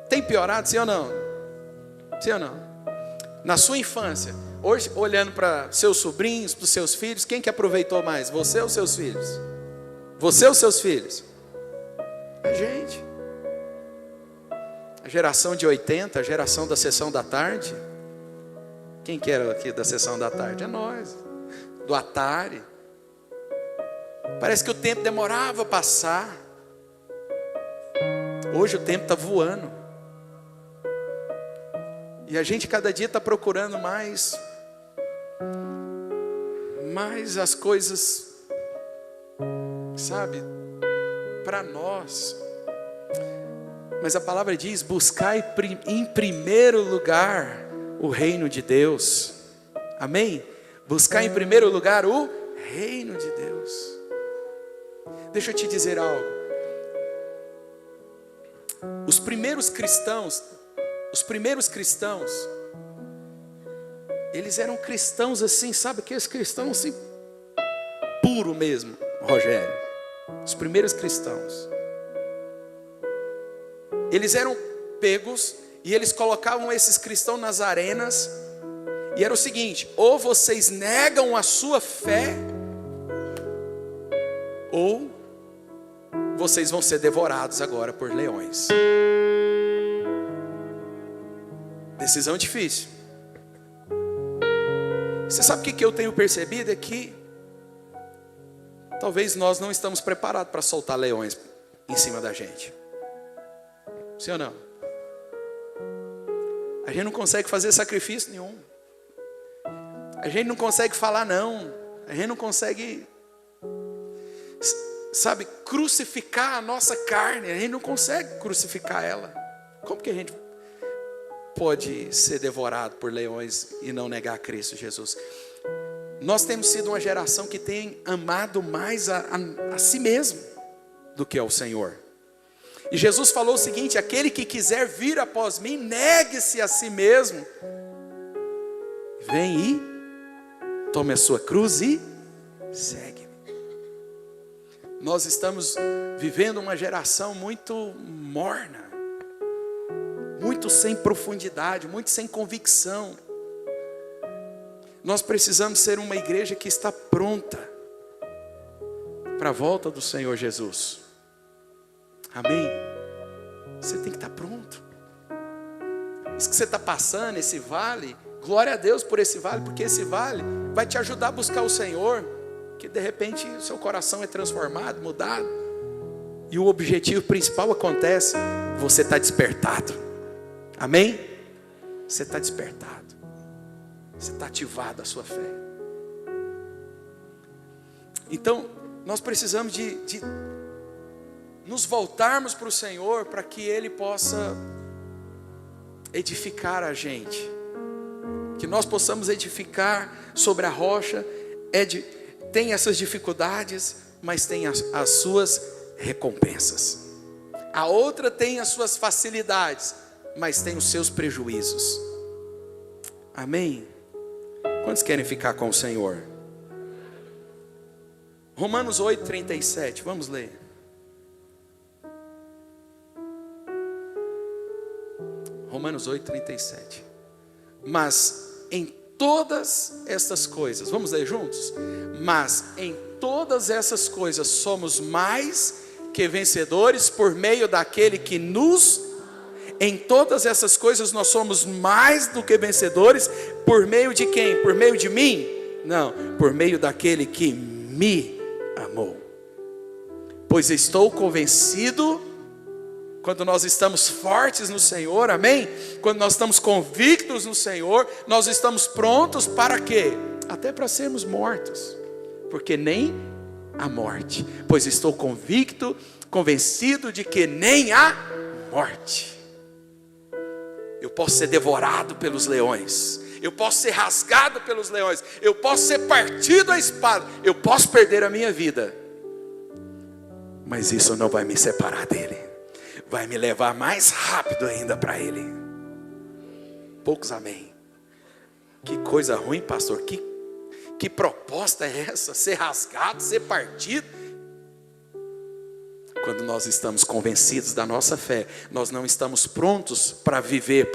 Tem piorado, sim ou não? Sim ou não? Na sua infância, hoje olhando para seus sobrinhos, para os seus filhos, quem que aproveitou mais? Você ou seus filhos? Você ou seus filhos? A gente. A geração de 80, a geração da sessão da tarde. Quem que era aqui da sessão da tarde? É nós. Do Atari. Parece que o tempo demorava a passar. Hoje o tempo está voando. E a gente cada dia está procurando mais as coisas, sabe, para nós. Mas a palavra diz: buscai em primeiro lugar o reino de Deus. Amém? Buscar em primeiro lugar o reino de Deus. Deixa eu te dizer algo. Os primeiros cristãos, Eles eram cristãos assim, sabe? Aqueles cristãos assim, puro mesmo, Rogério. Os primeiros cristãos. Eles eram pegos e eles colocavam esses cristãos nas arenas. E era o seguinte: ou vocês negam a sua fé, ou vocês vão ser devorados agora por leões. Decisão difícil. Você sabe o que eu tenho percebido? É que talvez nós não estamos preparados para soltar leões em cima da gente. Sim ou não? A gente não consegue fazer sacrifício nenhum. A gente não consegue falar não. A gente não consegue, sabe, crucificar a nossa carne. A gente não consegue crucificar ela. Como que a gente pode ser devorado por leões e não negar Cristo Jesus? Nós temos sido uma geração que tem amado mais a si mesmo do que ao Senhor. E Jesus falou o seguinte: aquele que quiser vir após mim, negue-se a si mesmo. Vem e tome a sua cruz e segue-me. Nós estamos vivendo uma geração muito morna, muito sem profundidade, muito sem convicção. Nós precisamos ser uma igreja que está pronta para a volta do Senhor Jesus. Amém? Você tem que estar pronto. Isso que você está passando, esse vale, glória a Deus por esse vale, porque esse vale vai te ajudar a buscar o Senhor, que de repente o seu coração é transformado, mudado, e o objetivo principal acontece: você está despertado. Amém? Você está despertado. Você está ativado a sua fé. Então, nós precisamos de nos voltarmos para o Senhor, para que Ele possa edificar a gente. Que nós possamos edificar sobre a rocha. Tem essas dificuldades, mas tem as suas recompensas. A outra tem as suas facilidades, mas tem os seus prejuízos. Amém? Quantos querem ficar com o Senhor? Romanos 8:37, vamos ler. Romanos 8:37. Mas em todas estas coisas, vamos ler juntos? Mas em todas essas coisas somos mais que vencedores por meio daquele que nos... Em todas essas coisas nós somos mais do que vencedores por meio de quem? Por meio de mim? Não, por meio daquele que me amou. Pois estou convencido, quando nós estamos fortes no Senhor, amém? Quando nós estamos convictos no Senhor, nós estamos prontos para quê? Até para sermos mortos, porque nem a morte, pois estou convencido de que nem a morte. Eu posso ser devorado pelos leões, eu posso ser rasgado pelos leões, eu posso ser partido a espada, eu posso perder a minha vida, mas isso não vai me separar dele, vai me levar mais rápido ainda para ele. Poucos amém. Que coisa ruim, pastor, que proposta é essa? Ser rasgado, ser partido? Quando nós estamos convencidos da nossa fé, nós não estamos prontos para viver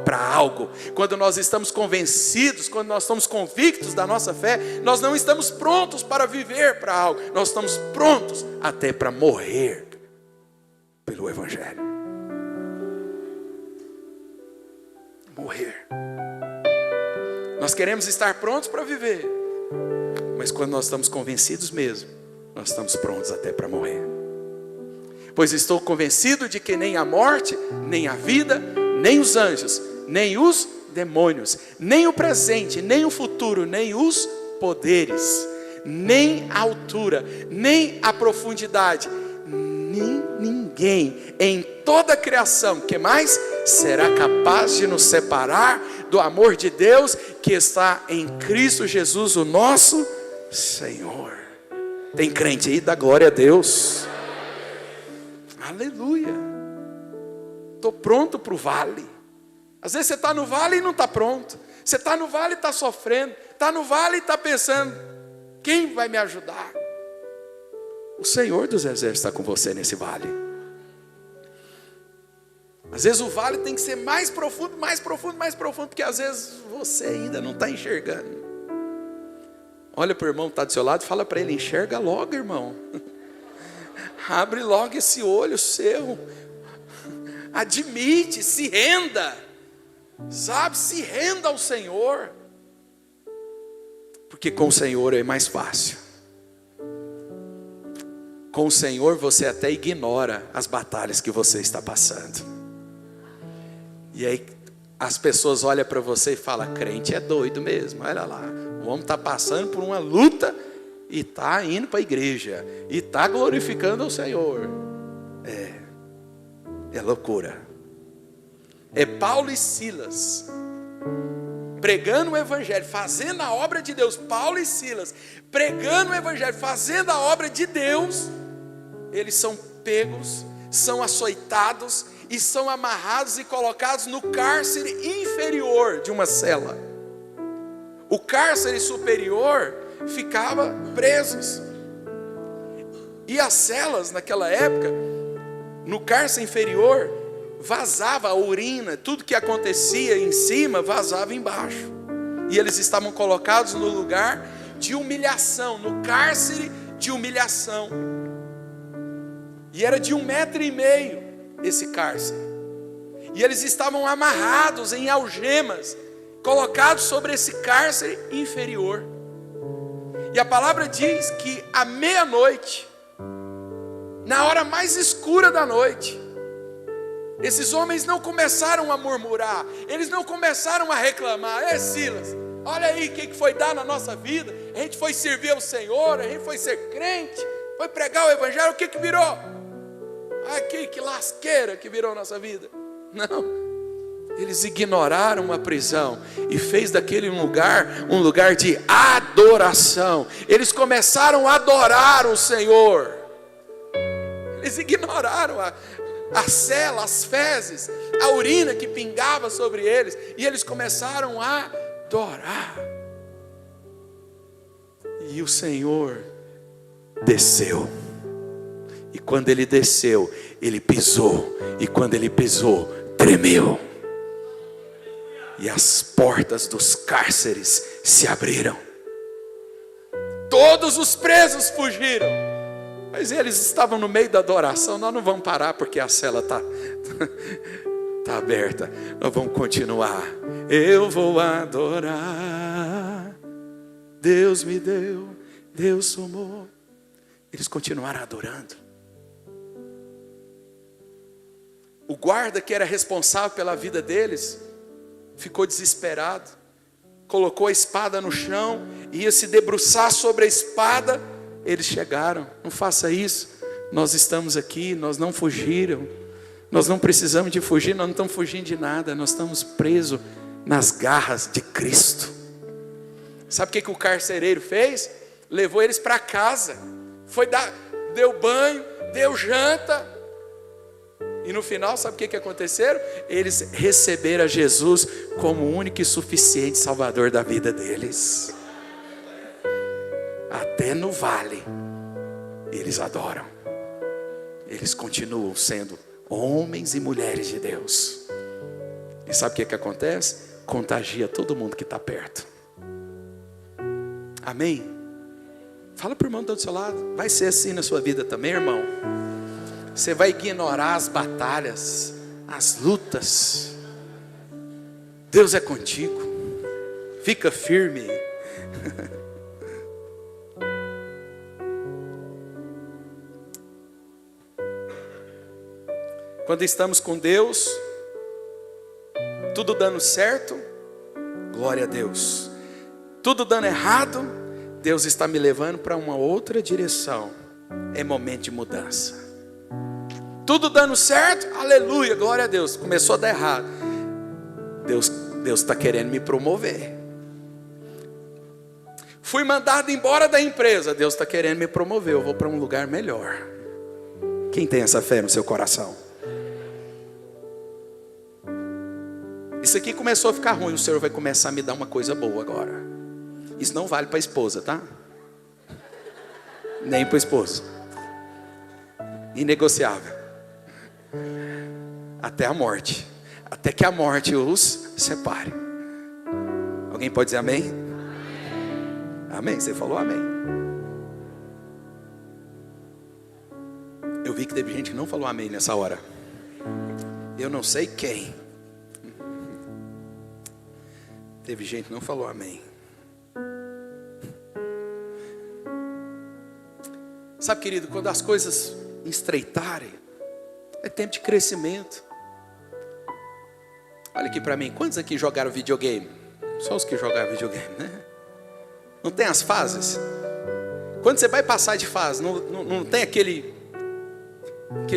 para algo. Quando nós estamos convencidos, quando nós estamos convictos da nossa fé, nós não estamos prontos para viver para algo. Nós estamos prontos até para morrer pelo Evangelho. Morrer. Nós queremos estar prontos para viver, mas quando nós estamos convencidos mesmo, nós estamos prontos até para morrer. Pois estou convencido de que nem a morte, nem a vida, nem os anjos, nem os demônios, nem o presente, nem o futuro, nem os poderes, nem a altura, nem a profundidade, nem ninguém em toda a criação, que mais será capaz de nos separar do amor de Deus que está em Cristo Jesus, o nosso Senhor. Tem crente aí? Dá glória a Deus. Aleluia. Estou pronto para o vale. Às vezes você está no vale e não está pronto. Você está no vale e está sofrendo. Está no vale e está pensando, quem vai me ajudar? O Senhor dos Exércitos está com você nesse vale. Às vezes o vale tem que ser mais profundo, mais profundo, mais profundo, porque às vezes você ainda não está enxergando. Olha para o irmão que está do seu lado e fala para ele, enxerga logo, irmão. Abre logo esse olho seu. Admite, se renda. Sabe, se renda ao Senhor. Porque com o Senhor é mais fácil. Com o Senhor você até ignora as batalhas que você está passando. E aí as pessoas olham para você e falam, crente é doido mesmo, olha lá. O homem está passando por uma luta e está indo para a igreja. E está glorificando ao Senhor. É loucura. É Paulo e Silas pregando o evangelho, fazendo a obra de Deus. Paulo e Silas pregando o evangelho, fazendo a obra de Deus. Eles são pegos, são açoitados e são amarrados e colocados no cárcere inferior de uma cela. O cárcere superior ficava presos. E as celas naquela época, no cárcere inferior, vazava a urina, tudo que acontecia em cima vazava embaixo. E eles estavam colocados no lugar de humilhação, no cárcere de humilhação. E era de 1,5 metro esse cárcere. E eles estavam amarrados em algemas, colocados sobre esse cárcere inferior. E a palavra diz que à meia-noite, na hora mais escura da noite, esses homens não começaram a murmurar, eles não começaram a reclamar. Silas, olha aí o que foi dar na nossa vida. A gente foi servir ao Senhor, a gente foi ser crente, foi pregar o evangelho, o que virou? Aqui, que lasqueira que virou a nossa vida. Não, eles ignoraram a prisão e fez daquele lugar um lugar de adoração. Eles começaram a adorar o Senhor. Eles ignoraram a cela, as fezes, a urina que pingava sobre eles, e eles começaram a adorar. E o Senhor desceu. E quando ele desceu, ele pisou. E quando ele pisou, tremeu. E as portas dos cárceres se abriram. Todos os presos fugiram. Mas eles estavam no meio da adoração. Nós não vamos parar porque a cela está aberta. Nós vamos continuar. Eu vou adorar. Deus me deu, Deus somou. Eles continuaram adorando. O guarda que era responsável pela vida deles ficou desesperado. Colocou a espada no chão, ia se debruçar sobre a espada. Eles chegaram, não faça isso, nós estamos aqui, nós não fugiram, nós não precisamos de fugir, nós não estamos fugindo de nada, nós estamos presos nas garras de Cristo. Sabe o que o carcereiro fez? Levou eles para casa, deu banho, deu janta, e no final sabe o que aconteceu? Eles receberam a Jesus como o único e suficiente Salvador da vida deles. Até no vale, eles adoram. Eles continuam sendo homens e mulheres de Deus. E sabe o que acontece? Contagia todo mundo que está perto. Amém? Fala para o irmão que está do seu lado. Vai ser assim na sua vida também, irmão. Você vai ignorar as batalhas, as lutas. Deus é contigo. Fica firme. Quando estamos com Deus, tudo dando certo, glória a Deus. Tudo dando errado, Deus está me levando para uma outra direção. É momento de mudança. Tudo dando certo, aleluia, glória a Deus. Começou a dar errado. Deus está querendo me promover. Fui mandado embora da empresa, Deus está querendo me promover. Eu vou para um lugar melhor. Quem tem essa fé no seu coração? Isso aqui começou a ficar ruim, o Senhor vai começar a me dar uma coisa boa agora. Isso não vale para a esposa, tá? Nem para o esposo. Inegociável. Até a morte. Até que a morte os separe. Alguém pode dizer amém? Amém? Você falou amém. Eu vi que teve gente que não falou amém nessa hora. Eu não sei quem. Teve gente que não falou amém. Sabe, querido, quando as coisas estreitarem, é tempo de crescimento. Olha aqui para mim, quantos aqui jogaram videogame? Só os que jogaram videogame, né? Não tem as fases? Quando você vai passar de fase, não tem aquele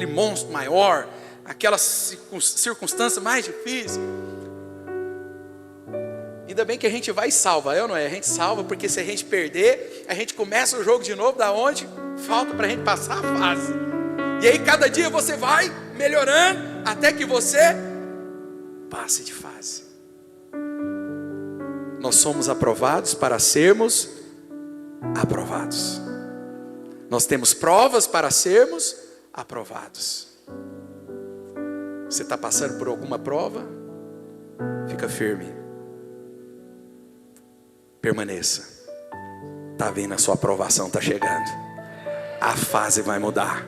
monstro maior, aquela circunstância mais difícil. Ainda bem que a gente vai e salva, não é? A gente salva porque se a gente perder, a gente começa o jogo de novo, da onde falta para a gente passar a fase. E aí cada dia você vai melhorando até que você passe de fase. Nós somos aprovados para sermos aprovados. Nós temos provas para sermos aprovados. Você está passando por alguma prova? Fica firme. Permaneça. Está vendo, a sua aprovação está chegando. A fase vai mudar.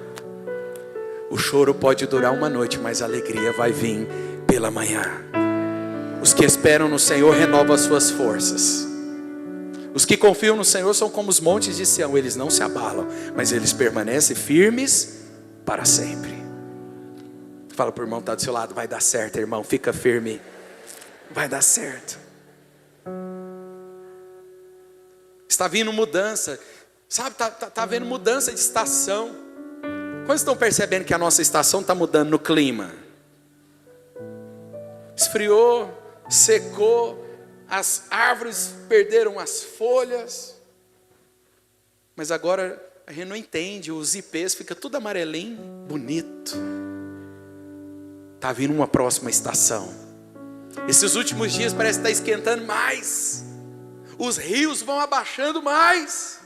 O choro pode durar uma noite, mas a alegria vai vir pela manhã. Os que esperam no Senhor renovam as suas forças. Os que confiam no Senhor são como os montes de Sião. Eles não se abalam, mas eles permanecem firmes para sempre. Fala para o irmão que está do seu lado: vai dar certo, irmão, fica firme. Vai dar certo. Está vindo mudança. Sabe, está havendo mudança de estação. Quantos estão percebendo que a nossa estação está mudando no clima? Esfriou, secou, as árvores perderam as folhas. Mas agora a gente não entende, os ipês ficam tudo amarelinho, bonito. Está vindo uma próxima estação. Esses últimos dias parece que está esquentando mais. Os rios vão abaixando mais.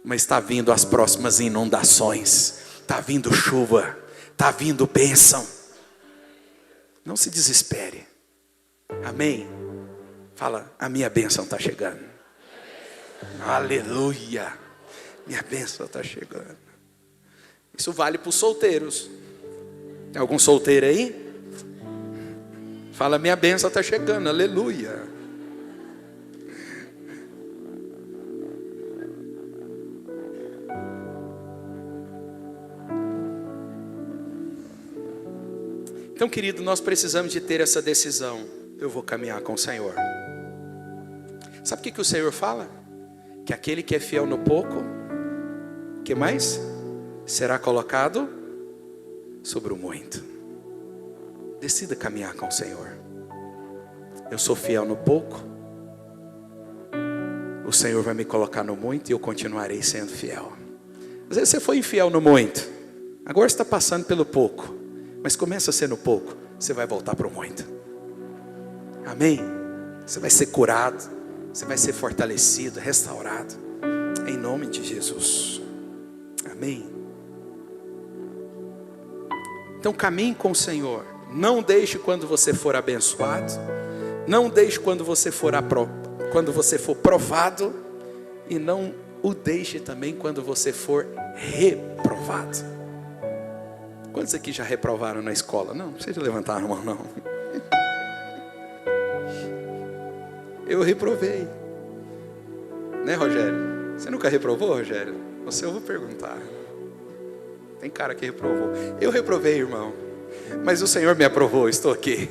Mas está vindo as próximas inundações. Está vindo chuva. Está vindo bênção. Não se desespere. Amém? Fala, a minha bênção está chegando. Aleluia. Minha bênção está chegando. Isso vale para os solteiros. Tem algum solteiro aí? Fala, minha bênção está chegando. Aleluia. Então, querido, nós precisamos de ter essa decisão. Eu vou caminhar com o Senhor. Sabe o que o Senhor fala? Que aquele que é fiel no pouco, que mais? Será colocado sobre o muito. Decida caminhar com o Senhor. Eu sou fiel no pouco, o Senhor vai me colocar no muito e eu continuarei sendo fiel. Às vezes você foi infiel no muito, agora você está passando pelo pouco, mas começa a ser no pouco, você vai voltar para o muito. Amém? Você vai ser curado, você vai ser fortalecido, restaurado, em nome de Jesus. Amém? Então caminhe com o Senhor. Não deixe quando você for abençoado, não deixe quando você for provado, e não o deixe também quando você for reprovado. Quantos aqui já reprovaram na escola? Não precisa levantar a mão, não. Eu reprovei. Né, Rogério? Você nunca reprovou, Rogério? Você eu vou perguntar. Tem cara que reprovou. Eu reprovei, irmão. Mas o Senhor me aprovou, estou aqui.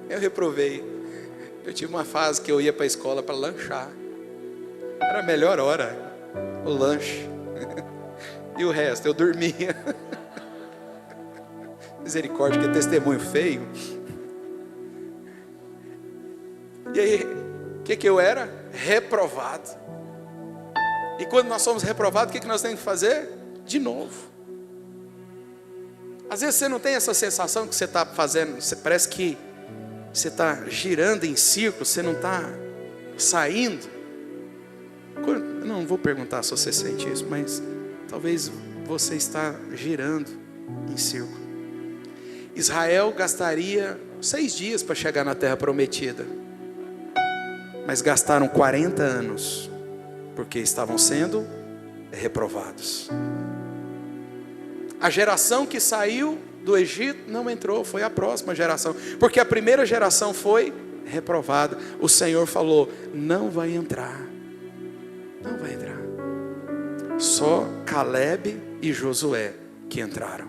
Eu reprovei. Eu tive uma fase que eu ia para a escola para lanchar. Era a melhor hora, o lanche. E o resto, eu dormia. Misericórdia, que testemunho feio. E aí, o que eu era? Reprovado. E quando nós somos reprovados, o que nós temos que fazer? De novo. Às vezes você não tem essa sensação que você está fazendo, parece que você está girando em círculo, você não está saindo. Eu não vou perguntar se você sente isso, mas talvez você está girando em círculo. Israel gastaria 6 dias para chegar na terra prometida, mas gastaram 40 anos, porque estavam sendo reprovados. A geração que saiu do Egito não entrou, foi a próxima geração, porque a primeira geração foi reprovada. O Senhor falou: não vai entrar, não vai entrar. Só Caleb e Josué que entraram,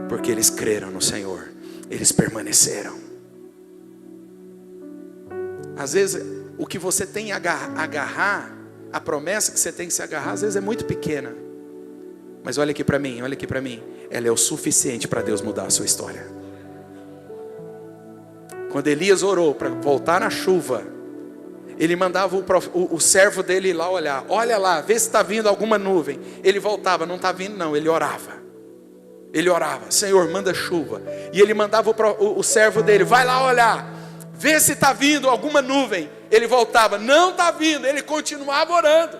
porque eles creram no Senhor, eles permaneceram. Às vezes o que você tem a agarrar, a promessa que você tem que se agarrar, às vezes é muito pequena. Mas olha aqui para mim, olha aqui para mim. Ela é o suficiente para Deus mudar a sua história. Quando Elias orou para voltar na chuva, ele mandava o servo dele ir lá olhar. Olha lá, vê se está vindo alguma nuvem. Ele voltava, não está vindo não, ele orava. Ele orava: Senhor, manda chuva. E ele mandava o servo dele: vai lá olhar, vê se está vindo alguma nuvem. Ele voltava: não está vindo. Ele continuava orando: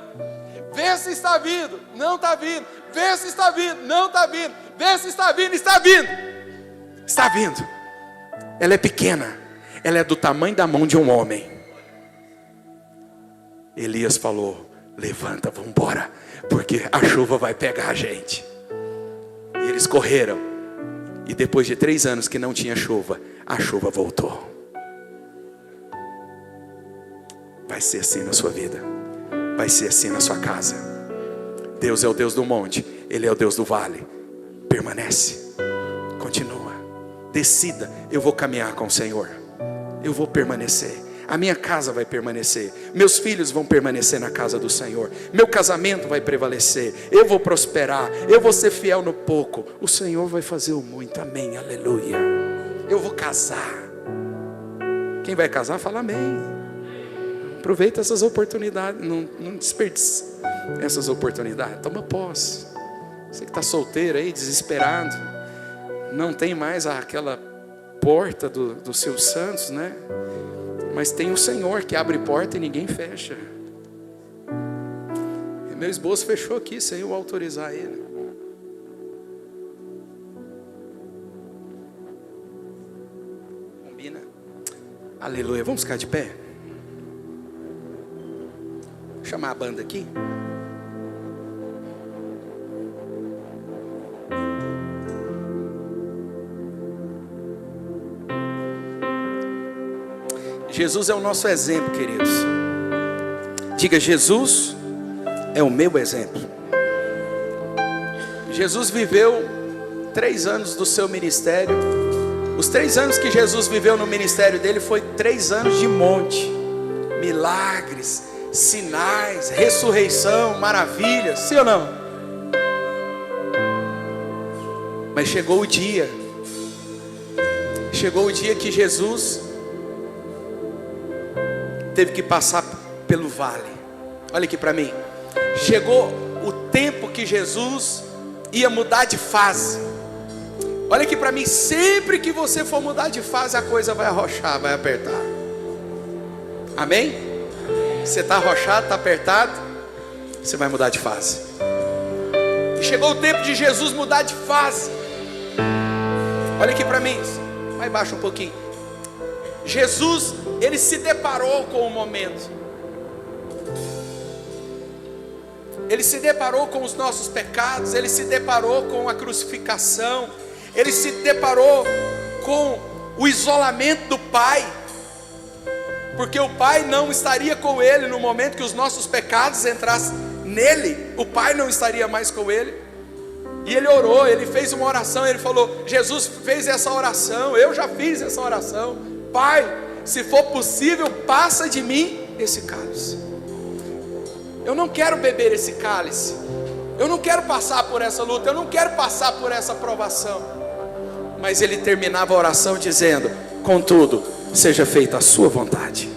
vê se está vindo, não está vindo. Vê se está vindo, não está vindo. Vê se está vindo, está vindo. Está vindo. Ela é pequena, ela é do tamanho da mão de um homem. Elias falou: levanta, vamos embora, porque a chuva vai pegar a gente. E eles correram. E depois de 3 anos que não tinha chuva, a chuva voltou. Vai ser assim na sua vida, vai ser assim na sua casa. Deus é o Deus do monte, Ele é o Deus do vale. Permanece, continua, decida: eu vou caminhar com o Senhor, eu vou permanecer. A minha casa vai permanecer, meus filhos vão permanecer na casa do Senhor, meu casamento vai prevalecer, eu vou prosperar, eu vou ser fiel no pouco, o Senhor vai fazer o muito. Amém, aleluia. Eu vou casar. Quem vai casar fala amém. Aproveita essas oportunidades, não desperdice essas oportunidades, toma posse. Você que está solteiro aí, desesperado, não tem mais aquela porta dos seus santos, né? Mas tem o Senhor que abre porta e ninguém fecha. E meu esposo fechou aqui sem eu autorizar ele. Combina? Aleluia. Vamos ficar de pé? Vou chamar a banda aqui. Jesus é o nosso exemplo, queridos. Diga: Jesus é o meu exemplo. Jesus viveu 3 anos do seu ministério. Os 3 anos que Jesus viveu no ministério dele foi 3 anos de monte, milagres, sinais, ressurreição, maravilhas, sim ou não? Mas chegou o dia que Jesus teve que passar pelo vale. Olha aqui para mim. Chegou o tempo que Jesus ia mudar de fase. Olha aqui para mim. Sempre que você for mudar de fase, a coisa vai arrochar, vai apertar. Amém? Você está arrochado, está apertado, você vai mudar de fase. E chegou o tempo de Jesus mudar de fase. Olha aqui para mim. Vai baixo um pouquinho. Jesus, ele se deparou com o momento. Ele se deparou com os nossos pecados. Ele se deparou com a crucificação. Ele se deparou com o isolamento do Pai, porque o Pai não estaria com ele no momento que os nossos pecados entrassem nele. O Pai não estaria mais com ele. E ele orou, ele fez uma oração. Ele falou: Jesus fez essa oração, eu já fiz essa oração. Pai, se for possível, passa de mim esse cálice. Eu não quero beber esse cálice. Eu não quero passar por essa luta. Eu não quero passar por essa provação. Mas ele terminava a oração dizendo: contudo, seja feita a sua vontade,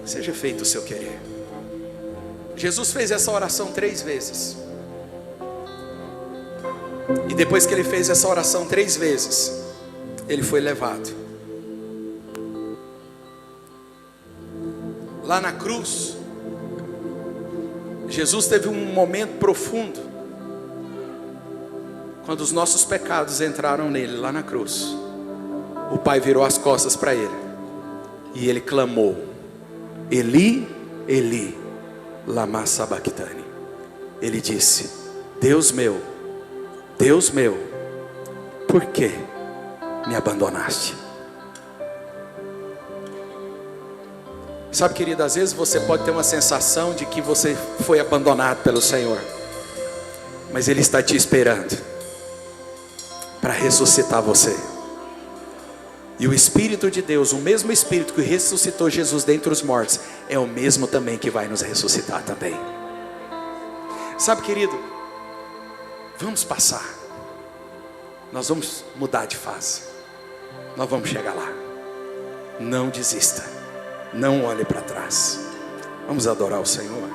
seja feito o seu querer. Jesus fez essa oração 3 vezes. E depois que ele fez essa oração 3 vezes, ele foi levado. Lá na cruz, Jesus teve um momento profundo, quando os nossos pecados entraram nele, lá na cruz. O Pai virou as costas para ele, e ele clamou: Eli, Eli, lama sabachthani. Ele disse: Deus meu, por que me abandonaste? Sabe, querido, às vezes você pode ter uma sensação de que você foi abandonado pelo Senhor, mas Ele está te esperando para ressuscitar você. E o Espírito de Deus, o mesmo Espírito que ressuscitou Jesus dentre os mortos, é o mesmo também que vai nos ressuscitar também. Sabe, querido, vamos passar. Nós vamos mudar de fase. Nós vamos chegar lá. Não desista. Não olhe para trás. Vamos adorar o Senhor.